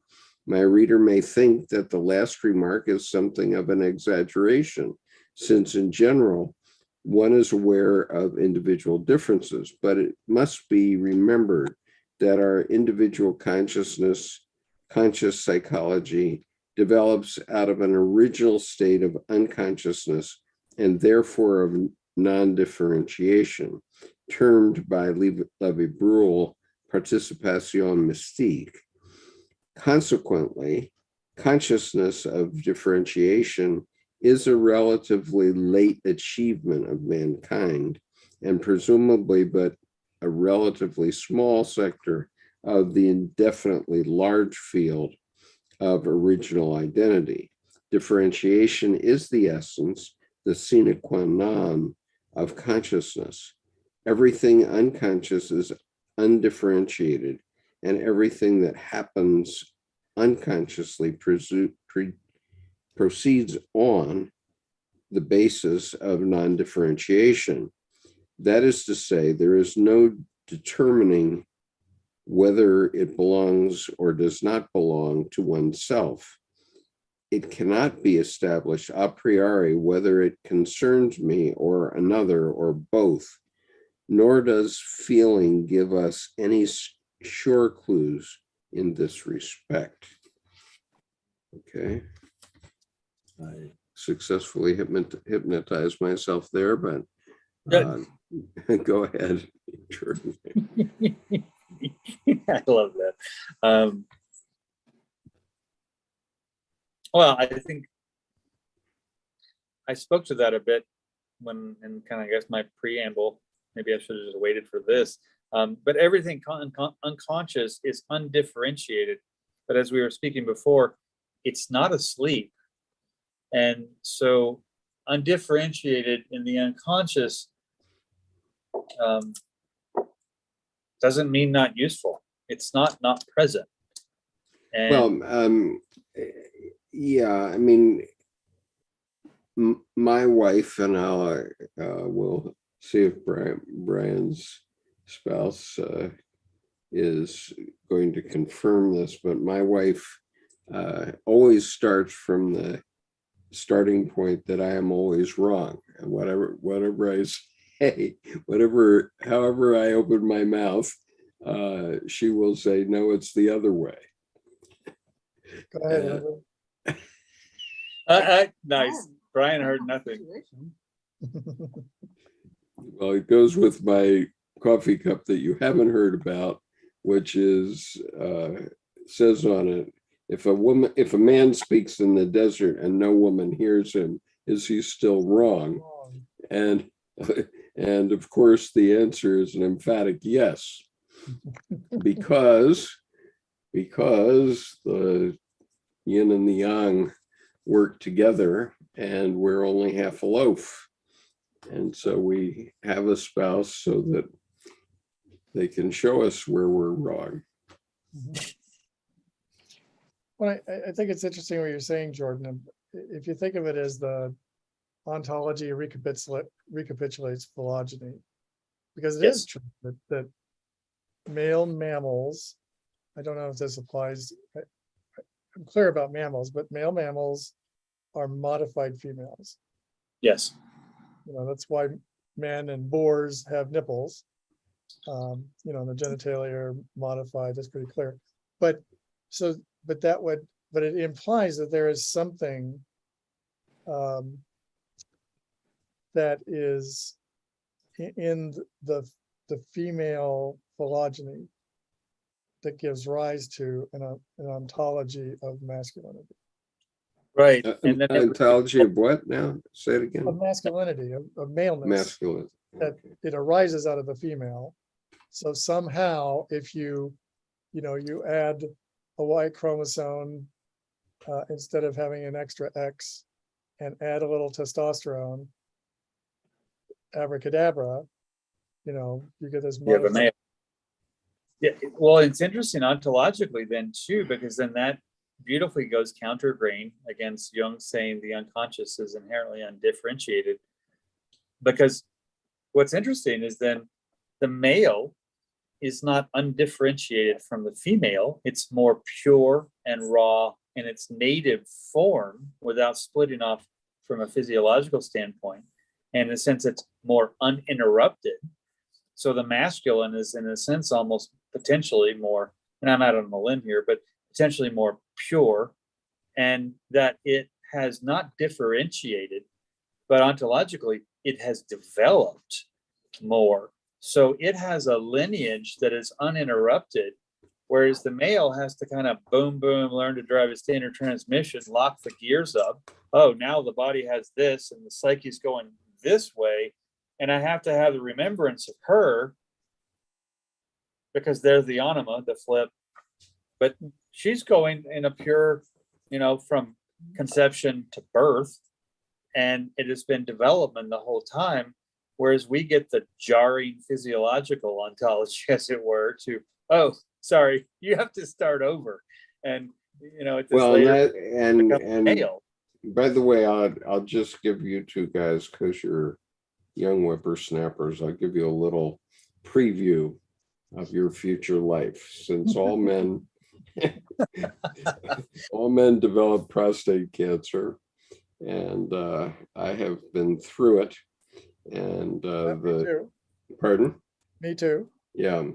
My reader may think that the last remark is something of an exaggeration, since in general, one is aware of individual differences, but it must be remembered that our individual conscious psychology develops out of an original state of unconsciousness and therefore of non-differentiation, termed by Levi-Bruhl participation mystique. Consequently, consciousness of differentiation is a relatively late achievement of mankind, and presumably but a relatively small sector of the indefinitely large field of original identity. Differentiation is the essence, the sine qua non of consciousness. Everything unconscious is undifferentiated, and everything that happens unconsciously proceeds on the basis of non-differentiation. That is to say, there is no determining whether it belongs or does not belong to oneself. It cannot be established a priori whether it concerns me or another or both, nor does feeling give us any sure clues in this respect. Okay. I successfully hypnotized myself there, but go ahead, Jordan. I love that. Well, I think I spoke to that a bit when, in kind of, I guess, my preamble. Maybe I should have just waited for this. But everything unconscious is undifferentiated. But as we were speaking before, it's not asleep. And so undifferentiated in the unconscious doesn't mean not useful. It's not present. And well, yeah, I mean, my wife and I will see if Brian's spouse is going to confirm this, but my wife always starts from the starting point that I am always wrong. And whatever I say, however I open my mouth, she will say, no, it's the other way. Go ahead. nice. Brian heard nothing. Well, it goes with my coffee cup that you haven't heard about, which is says on it, if a man speaks in the desert and no woman hears him, is he still wrong? And of course the answer is an emphatic yes, because the yin and the yang work together, and we're only half a loaf. And so we have a spouse so that they can show us where we're wrong. Well, I think it's interesting what you're saying, Jordan. If you think of it as the ontology recapitulates phylogeny, because it is true that male mammals, I don't know if this applies, I'm clear about mammals, but male mammals are modified females. Yes. That's why men and boars have nipples. The genitalia are modified, that's pretty clear. But it implies that there is something that is in the female phylogeny that gives rise to an ontology of masculinity. Right. And then Ontology of what now? Say it again. Of masculinity, of maleness. Masculine. That it arises out of the female. So somehow, if you add a Y chromosome instead of having an extra X, and add a little testosterone, abracadabra, you get this. You have a male. Yeah, well, it's interesting ontologically then too, because then that beautifully goes countergrain against Jung saying the unconscious is inherently undifferentiated. Because what's interesting is then the male is not undifferentiated from the female. It's more pure and raw in its native form without splitting off from a physiological standpoint. And in a sense, it's more uninterrupted. So the masculine is, in a sense, almost potentially more, and I'm out on a limb here, but potentially more pure, and that it has not differentiated, but ontologically, it has developed more. So it has a lineage that is uninterrupted Whereas the male has to kind of boom, boom, learn to drive a standard transmission, lock the gears up. Oh, now the body has this and the psyche's going this way. And I have to have the remembrance of her because there's the anima, the flip. But she's going in a pure, from conception to birth. And it has been development the whole time. Whereas we get the jarring physiological ontology, as it were, to, oh, sorry, you have to start over. And, at this Well, later, and male. by the way, I'll just give you two guys, because you're young whippersnappers, I'll give you a little preview of your future life, since all men develop prostate cancer, and I have been through it. And Me too. pardon? Me too. Yeah.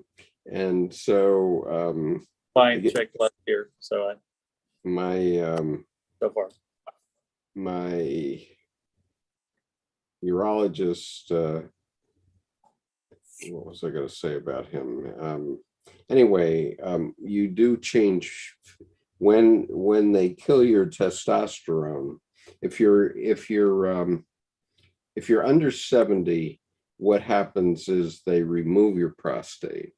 And so Fine, check left here. So my so far. my urologist, what was I going to say about him? Anyway, you do change when they kill your testosterone. If you're under 70, what happens is they remove your prostate.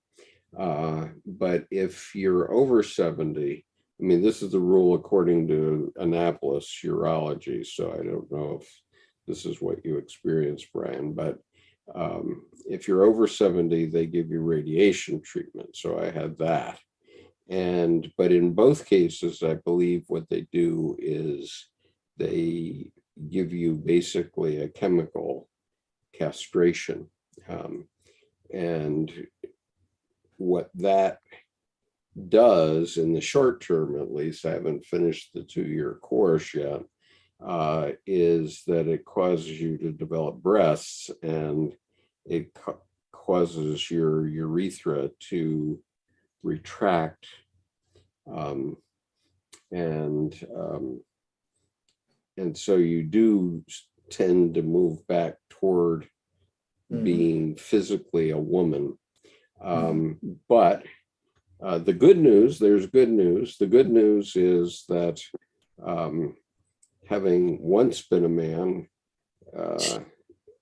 But if you're over 70, I mean, this is the rule according to Annapolis urology, so I don't know if this is what you experience, Brian, but if you're over 70, they give you radiation treatment. So I had that. But in both cases, I believe what they do is they give you basically a chemical castration. And what that does in the short term, at least, I haven't finished the 2-year course yet, is that it causes you to develop breasts, and it causes your urethra to retract, and so you do tend to move back toward being physically a woman. But the good news, there's good news. The good news is that having once been a man,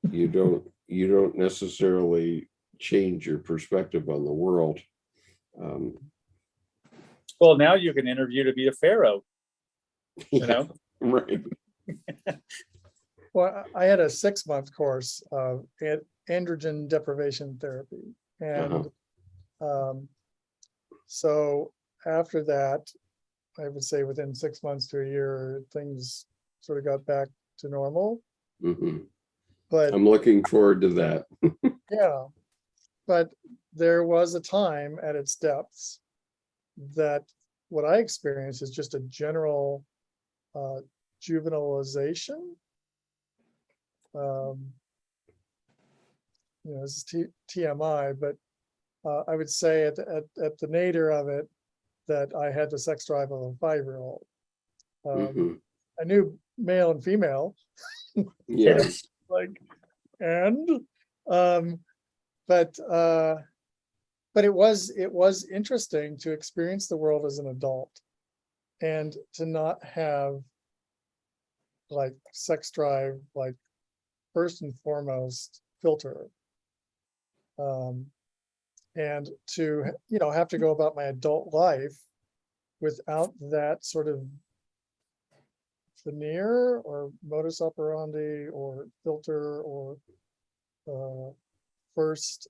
you don't necessarily change your perspective on the world. Well, now you can interview to be a pharaoh. Right. Well, I had a 6-month course of androgen deprivation therapy. And so after that, I would say within 6 months to a year, things sort of got back to normal. But I'm looking forward to that. yeah, but there was a time at its depths that what I experienced is just a general juvenilization. This is TMI, but I would say at the nadir of it that I had the sex drive of a 5-year-old. I knew male and female. Yes. But it was interesting to experience the world as an adult and to not have like sex drive, like first and foremost filter. And to, have to go about my adult life without that sort of veneer or modus operandi or filter or first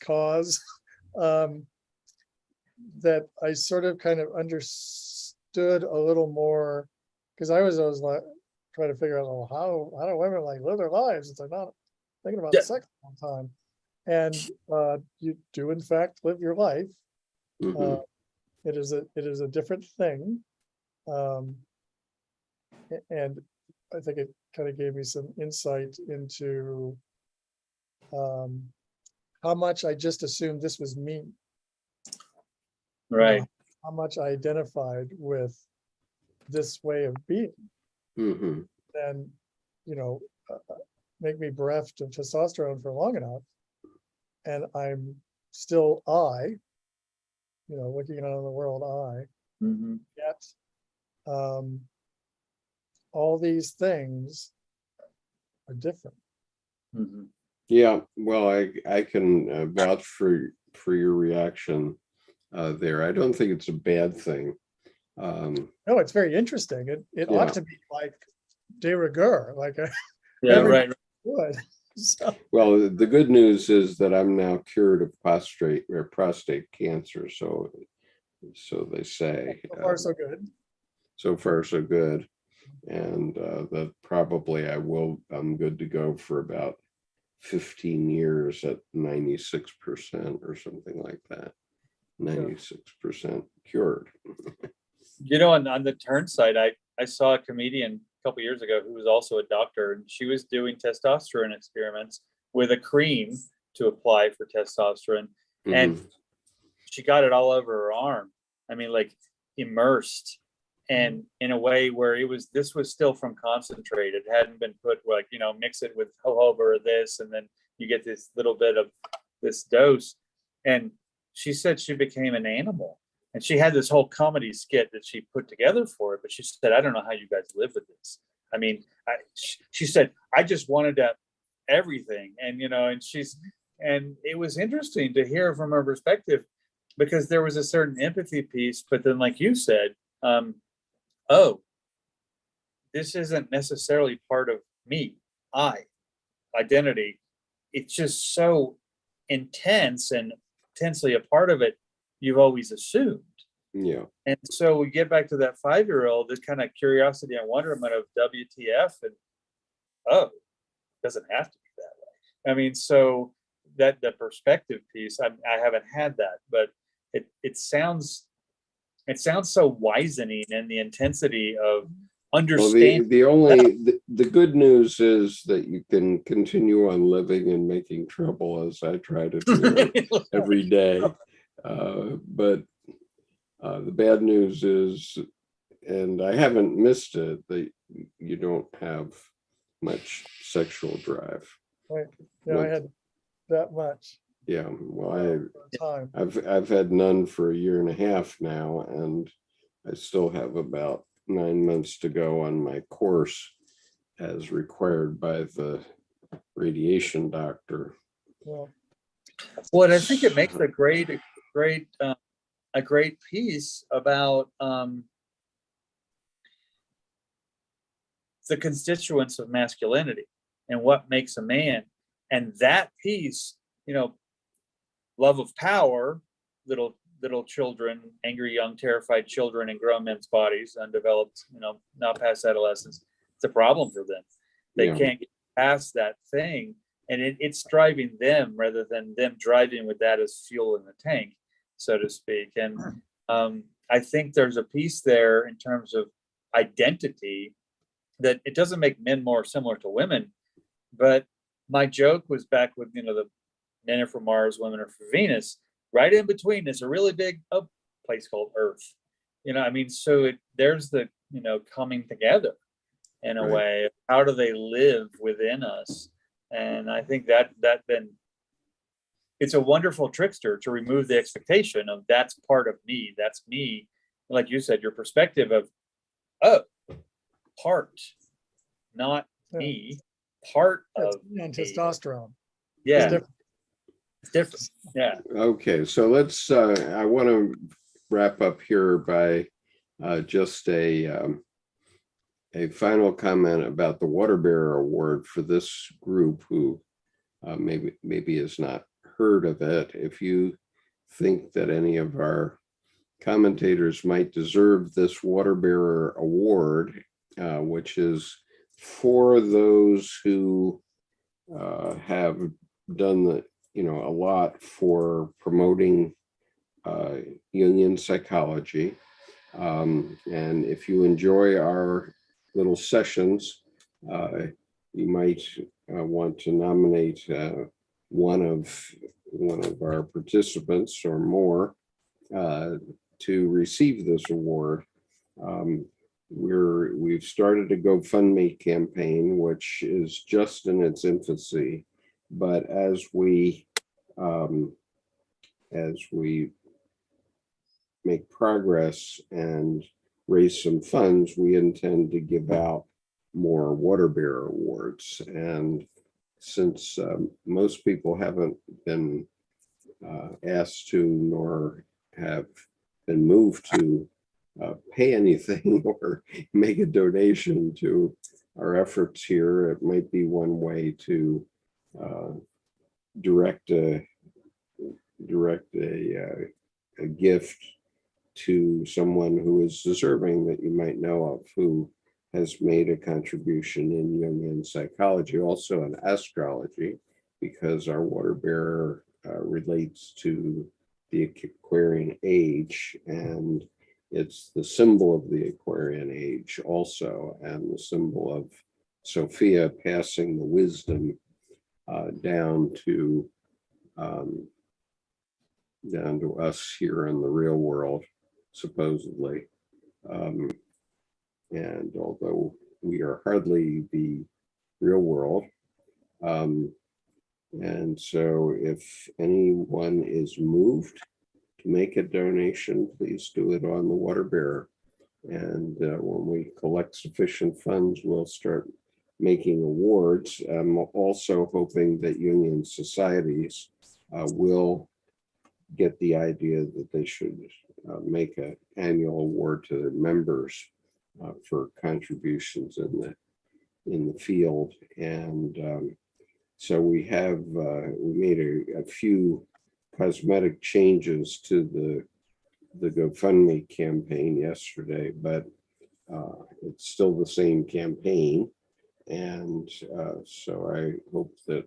cause, that I sort of kind of understood a little more, because I was always like trying to figure out, well, how do women like live their lives if they're not thinking about sex all the time? And you do in fact live your life. It is a different thing, and I think it kind of gave me some insight into how much I just assumed this was me. Right. How much I identified with this way of being. And, make me bereft of testosterone for long enough. And I'm still I, looking at it on the world I, Mhm. yet all these things are different. Mhm. Yeah, well, I can vouch for your reaction there. I don't think it's a bad thing. No, it's very interesting. It Yeah. ought to be like de rigueur, like Yeah, Everybody- right. would. So, Well, the good news is that I'm now cured of prostate cancer. So they say. so far, so good. So far, so good. And that probably I'm good to go for about 15 years at 96% or something like that. 96% cured. On the turn side, I saw a comedian a couple years ago who was also a doctor, and she was doing testosterone experiments with a cream to apply for testosterone, and Mhm. she got it all over her arm. I mean, like immersed, and in a way where this was still from concentrate. It hadn't been put like, mix it with jojoba or this, and then you get this little bit of this dose. And she said she became an animal. And she had this whole comedy skit that she put together for it. But she said, I don't know how you guys live with this. I mean, she said, I just wanted to everything. And, and it was interesting to hear from her perspective, because there was a certain empathy piece. But then, like you said, oh, this isn't necessarily part of me, identity. It's just so intense and intensely a part of it, you've always assumed. Yeah. And so we get back to that 5-year-old, this kind of curiosity and wonderment of WTF, and it doesn't have to be that way. I mean, so that the perspective piece, I haven't had that, but it sounds so wizening in the intensity of Well, understanding. the good news is that you can continue on living and making trouble, as I try to do every day. But the bad news is, and I haven't missed it, that you don't have much sexual drive. Right. Yeah, I had that much. Yeah, well, time. I've had none for a year and a half now, and I still have about 9 months to go on my course as required by the radiation doctor. Well, Well, I think it makes a great piece about the constituents of masculinity and what makes a man. And that piece, love of power, little children, angry, young, terrified children in grown men's bodies, undeveloped, not past adolescence. It's a problem for them. They can't get past that thing. And it's driving them rather than them driving with that as fuel in the tank, so to speak. And I think there's a piece there in terms of identity that it doesn't make men more similar to women. But my joke was back with, the men are from Mars, women are from Venus. Right in between is a really big place called Earth. So there's the, coming together in a way. How do they live within us? And I think that then it's a wonderful trickster to remove the expectation of that's part of me. That's me. Like you said, your perspective of, part, not me, part of and me. testosterone. Yeah. It's different. Yeah. Okay, so let's, I want to wrap up here by just a final comment about the Water Bearer Award for this group who maybe has not heard of it. If you think that any of our commentators might deserve this Water Bearer Award, which is for those who have done a lot for promoting Jungian psychology. And if you enjoy our little sessions, you might want to nominate one of our participants or more to receive this award. We've started a GoFundMe campaign, which is just in its infancy, but as we as we make progress and raise some funds, we intend to give out more water bearer awards. And since most people haven't been asked to, nor have been moved to pay anything or make a donation to our efforts here, it might be one way to direct a gift to someone who is deserving that you might know of, who has made a contribution in Jungian psychology, also in astrology, because our water bearer relates to the Aquarian age, and it's the symbol of the Aquarian age also, and the symbol of Sophia passing the wisdom down to us here in the real world, supposedly. And although we are hardly the real world, and so if anyone is moved to make a donation, please do it on the water bearer. And when we collect sufficient funds, we'll start making awards. I'm also hoping that Jungian societies will get the idea that they should make an annual award to their members for contributions in the field. And so we made a few cosmetic changes to the GoFundMe campaign yesterday, but it's still the same campaign. And so I hope that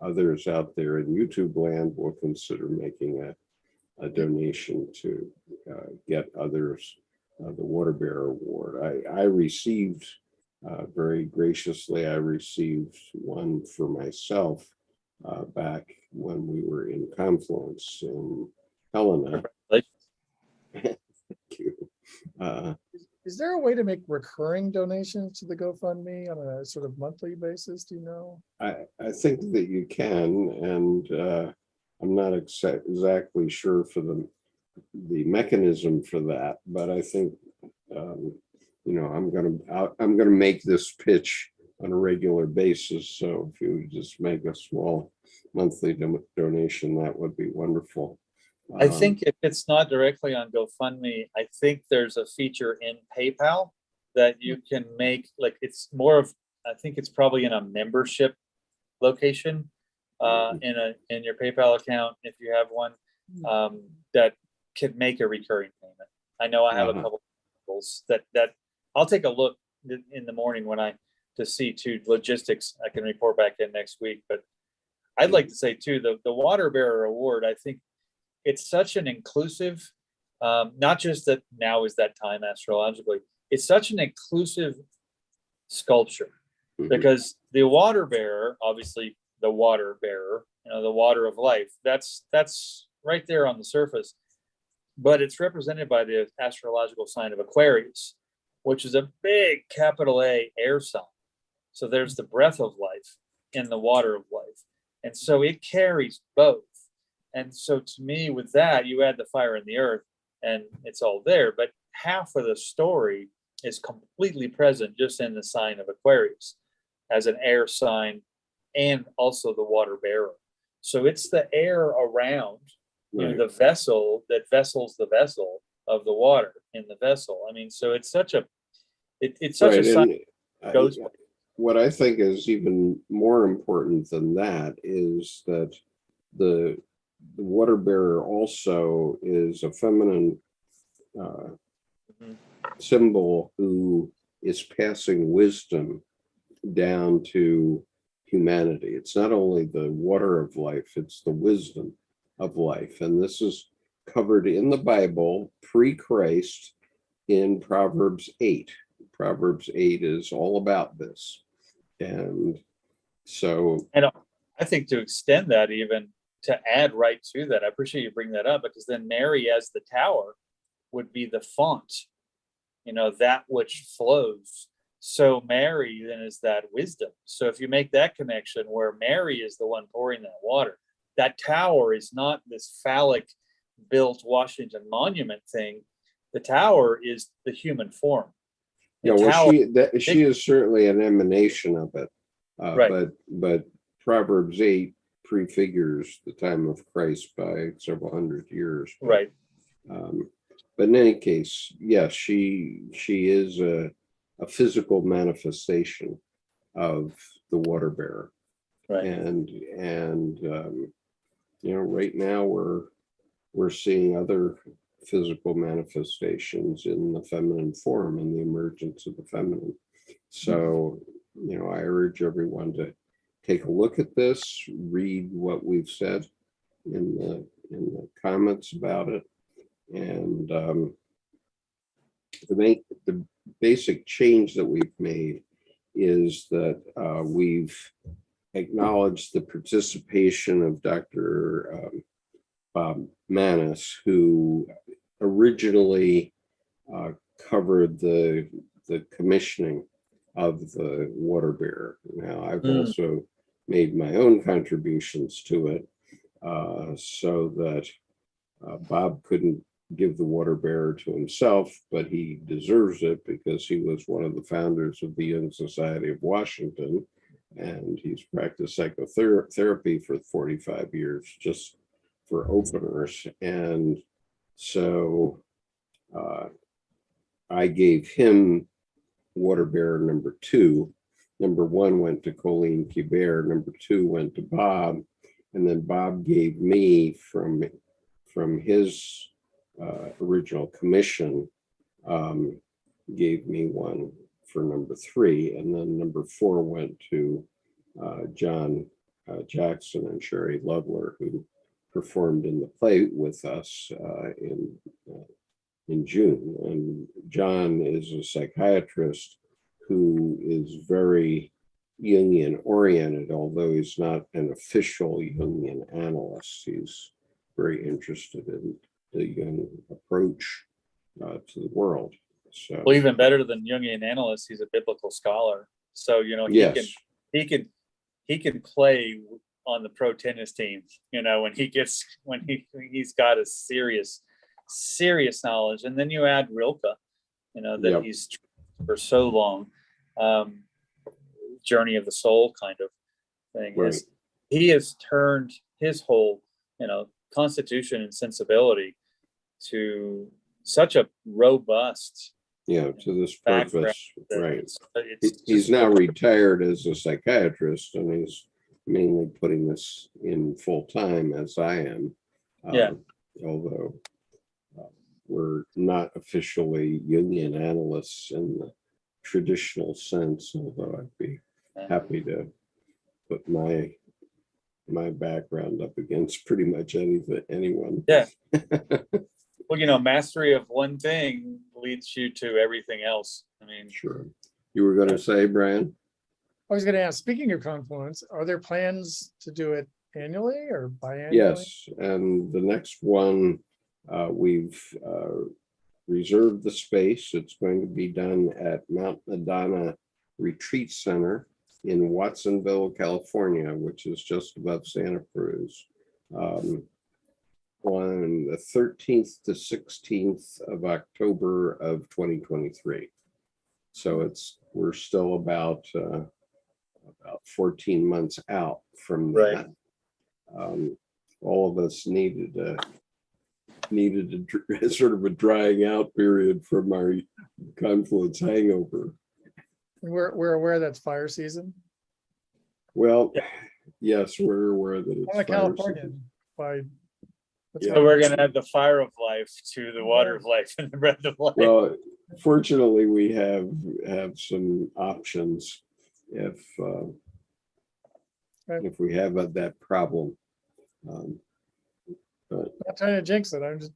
others out there in YouTube land will consider making a donation to get others the Water Bearer Award. I received, very graciously, I received one for myself back when we were in Confluence in Helena. Thank you. Is there a way to make recurring donations to the GoFundMe on a sort of monthly basis? Do you know? I think that you can, and I'm not exactly sure for the mechanism for that, but I think I'm gonna make this pitch on a regular basis. So if you would just make a small monthly donation, that would be wonderful. I think if it's not directly on GoFundMe, I think there's a feature in PayPal that you can make, like, it's more of, I think it's probably in a membership location in your PayPal account, if you have one, that can make a recurring payment. I know I have a couple of people's that I'll take a look in the morning to see to logistics. I can report back in next week, but I'd like to say too, the Water Bearer Award, I think it's such an inclusive, not just that now is that time astrologically, it's such an inclusive sculpture, because the water bearer, obviously the water bearer, the water of life, that's right there on the surface, but it's represented by the astrological sign of Aquarius, which is a big capital A air sign. So there's the breath of life in the water of life. And so it carries both. And so to me, with that, you add the fire and the earth and it's all there. But half of the story is completely present just in the sign of Aquarius as an air sign and also the water bearer. So it's the air around the vessel that vessels the vessel of the water in the vessel. I mean, so it's such a sign. What I think is even more important than that is that the water bearer also is a feminine symbol who is passing wisdom down to humanity. It's not only the water of life, it's the wisdom of life. And this is covered in the Bible pre-Christ in Proverbs 8. Proverbs 8 is all about this. And so, and I think to extend that, even to add right to that, I appreciate you bringing that up, because then Mary as the tower would be the font, that which flows. So Mary then is that wisdom. So if you make that connection where Mary is the one pouring that water, that tower is not this phallic built Washington Monument thing. The tower is the human form. The Yeah, well, tower- she is certainly an emanation of it. Right. But Proverbs 8 prefigures the time of Christ by several hundred years. Right. But in any case, yes, she is a physical manifestation of the water bearer. Right. And right now we're seeing other physical manifestations in the feminine form and the emergence of the feminine. So, I urge everyone to take a look at this, read what we've said in the comments about it. And the basic change that we've made is that we've acknowledged the participation of Dr. Bob Manis, who originally covered the commissioning of the water bearer. Now, I've also made my own contributions to it, so that Bob couldn't give the water bearer to himself, but he deserves it because he was one of the founders of the Young Society of Washington, and he's practiced psychotherapy for 45 years just for openers. And so I gave him water bearer number 2. Number 1 went to Colleen Kibert, number 2 went to Bob, and then Bob gave me from his original commission, gave me one for number 3, and then number 4 went to John Jackson and Sherry Lovler, who performed in the play with us in June. And John is a psychiatrist who is very Jungian oriented, although he's not an official Jungian analyst. He's very interested in the Jung approach to the world. So, Well, even better than Jungian analyst, he's a biblical scholar. So yes, he can play on the pro tennis team. When he's got a serious knowledge, and then you add Rilke, that Yep. he's for so long, journey of the soul kind of thing. Right. He has turned his whole constitution and sensibility to such a robust to this background. purpose, right. It's He's now retired as a psychiatrist, and he's mainly putting this in full time, as I am. Yeah. Although we're not officially Jungian analysts in the traditional sense, although I'd be happy to put my background up against pretty much anyone. Yeah. Well, mastery of one thing leads you to everything else. I mean, Sure. You were going to say, Brian? I was going to ask, speaking of Confluence, are there plans to do it annually or biannually? Yes, and the next one, we've reserved the space. It's going to be done at Mount Madonna Retreat Center in Watsonville, California, which is just above Santa Cruz, on the 13th to 16th of October of 2023. So we're still about 14 months out from that. Right. All of us needed a sort of a drying out period from our Confluence hangover. We're aware that's fire season. Well, yes, we're aware that I'm it's a fire Californian. So we're going to add the fire of life to the water of life and the breath of life. Well, fortunately, we have some options if we have that problem. But I'm not trying to jinx it. I'm just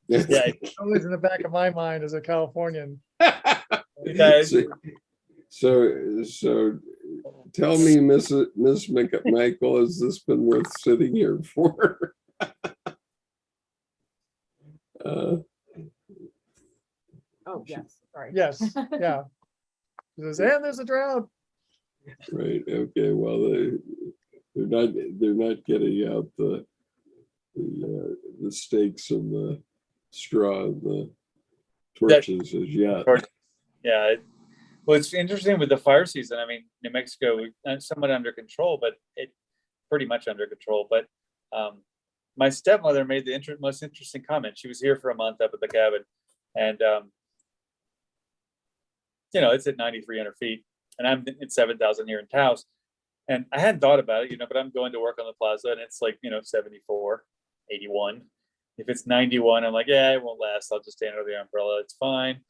Yeah. always in the back of my mind as a Californian. So tell me, Miss Michael, has this been worth sitting here for? Oh, yes, sorry. Yes, yeah. And there's a drought. Right. Okay. Well, there not getting out the stakes and the straw and the torches as yet. Yeah. Well, it's interesting with the fire season. I mean, New Mexico, somewhat under control, but it pretty much under control. But my stepmother made the most interesting comment. She was here for a month up at the cabin, and it's at 9,300 feet, and I'm at 7,000 here in Taos. And I hadn't thought about it, but I'm going to work on the plaza, and it's like 74, 81. If it's 91, I'm like, yeah, it won't last. I'll just stay under the umbrella. It's fine.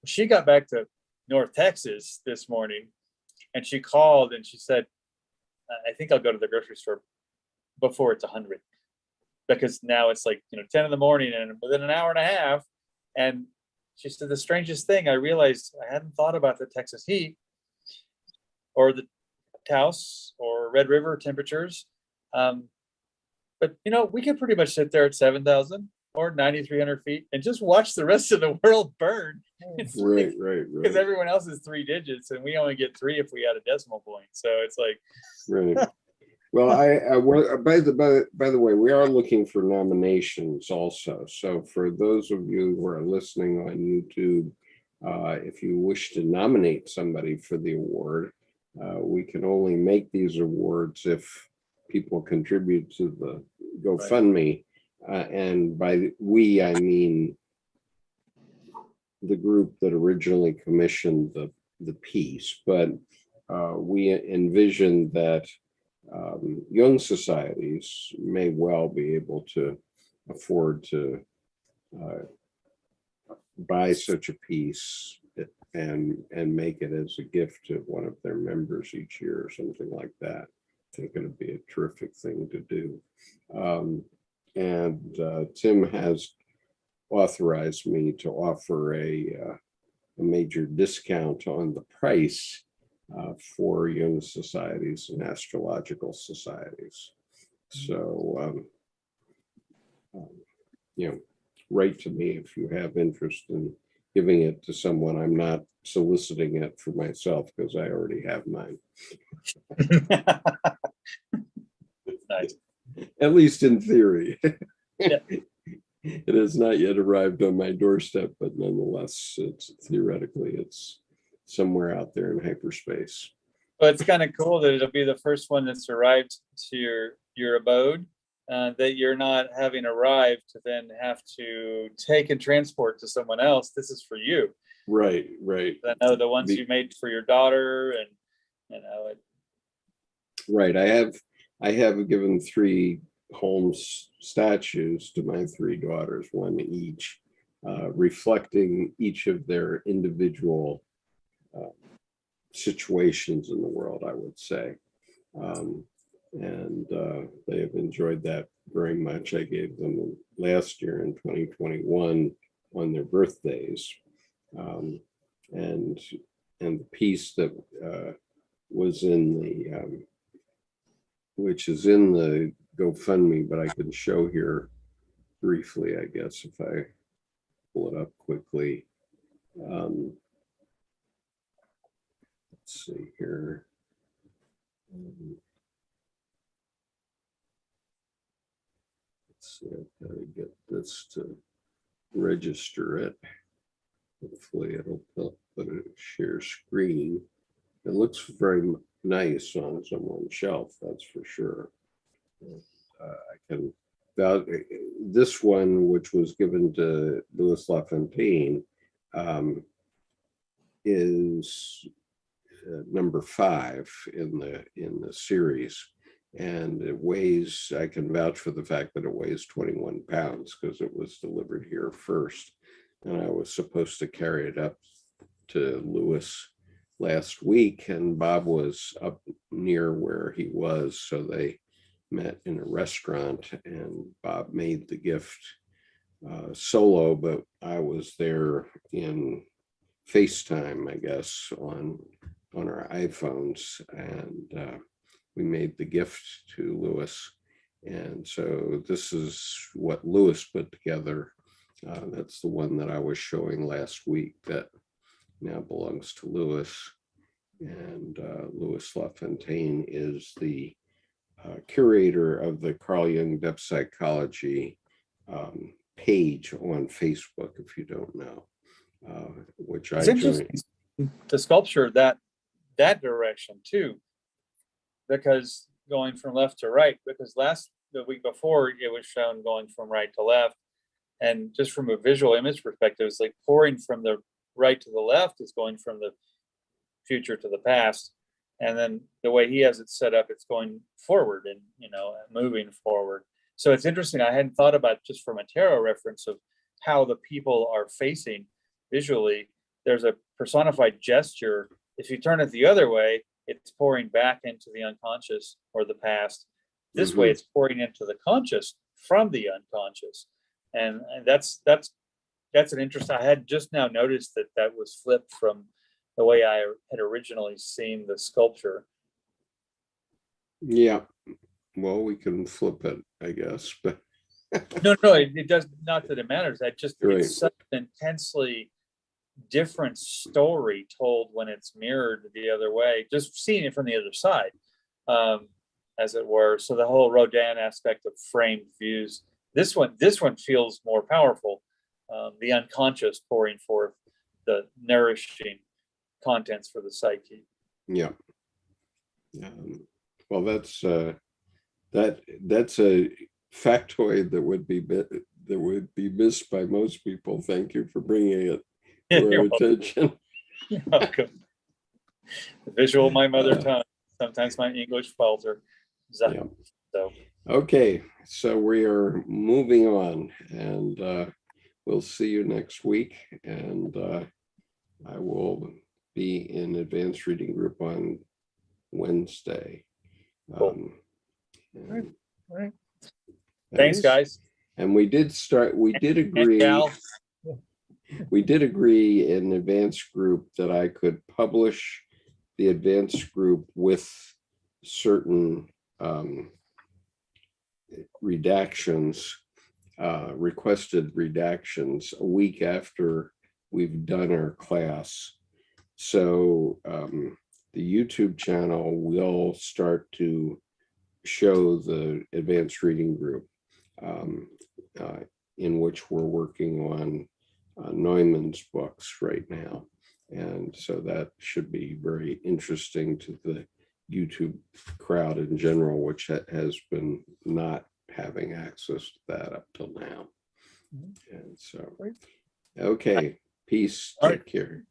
She got back to North Texas this morning, and she called and she said, I think I'll go to the grocery store before it's 100, because now it's like 10 in the morning and within an hour and a half. And she said the strangest thing, I realized I hadn't thought about the Texas heat or the Taos or Red River temperatures, but we can pretty much sit there at 7,000 or 9,300 feet and just watch the rest of the world burn. Right. Because everyone else is 3 digits and we only get 3 if we add a decimal point. So it's like, right. Well, by the way, we are looking for nominations also. So for those of you who are listening on YouTube, if you wish to nominate somebody for the award, we can only make these awards if people contribute to the GoFundMe. And by we, I mean the group that originally commissioned the piece. But we envision that young societies may well be able to afford to buy such a piece and make it as a gift to one of their members each year or something like that. I think it'd be a terrific thing to do. And Tim has authorized me to offer a major discount on the price for young societies and astrological societies. So, write to me if you have interest in giving it to someone. I'm not soliciting it for myself because I already have mine. Nice. At least in theory. Yeah. It has not yet arrived on my doorstep, but nonetheless, it's theoretically somewhere out there in hyperspace. Well, it's kind of cool that it'll be the first one that's arrived to your abode, that you're not having arrived to then have to take and transport to someone else. This is for you. Right. I know the ones you made for your daughter, and Right. I have given 3 Holmes statues to my 3 daughters, one each, reflecting each of their individual situations in the world, I would say. And they have enjoyed that very much. I gave them last year in 2021 on their birthdays. And the piece that was in the, which is in the GoFundMe, but I can show here briefly, I guess, if I pull it up quickly. Let's see here. Let's see, I've got to get this to register it. Hopefully it'll put a share screen. It looks very nice on someone's shelf, that's for sure. I can this one, which was given to Louis LaFontaine, is number 5 in the series, and it weighs, I can vouch for the fact that it weighs 21 pounds because it was delivered here first, and I was supposed to carry it up to Louis last week, and Bob was up near where he was, so they met in a restaurant, and Bob made the gift solo, but I was there in FaceTime, I guess, on our iPhones, and we made the gift to Louis. And so this is what Louis put together. That's the one that I was showing last week that now belongs to Louis. And Louis LaFontaine is the curator of the Carl Jung Depth Psychology page on Facebook, if you don't know, which It's I interesting, joined. the sculpture that direction too, because going from left to right, because the week before it was shown going from right to left, and just from a visual image perspective, it's like pouring from the right to the left is going from the future to the past, and then the way he has it set up, it's going forward and moving forward. So it's interesting. I hadn't thought about, just from a tarot reference, of how the people are facing visually. There's a personified gesture. If you turn it the other way, it's pouring back into the unconscious or the past. This way, it's pouring into the conscious from the unconscious, and that's an interest. I had just now noticed that was flipped from the way I had originally seen the sculpture. Yeah, well, we can flip it, I guess, but No, it does not that it matters. It's such an intensely different story told when it's mirrored the other way, just seeing it from the other side, as it were. So the whole Rodin aspect of framed views, this one feels more powerful. The unconscious pouring forth the nourishing contents for the psyche. Yeah. Well, that's a factoid that would be missed by most people. Thank you for bringing it to our attention. You're welcome. The visual, my mother tongue. Sometimes my English falter. Yeah. So okay, so we are moving on, and we'll see you next week. And I will be in advanced reading group on Wednesday. Cool. All right. Thanks, guys. And we did agree. We did agree in advanced group that I could publish the advanced group with certain redactions, requested redactions, a week after we've done our class. So the YouTube channel will start to show the advanced reading group, in which we're working on Neumann's books right now. And so that should be very interesting to the YouTube crowd in general, which has been not having access to that up till now. And so, okay, peace, take care.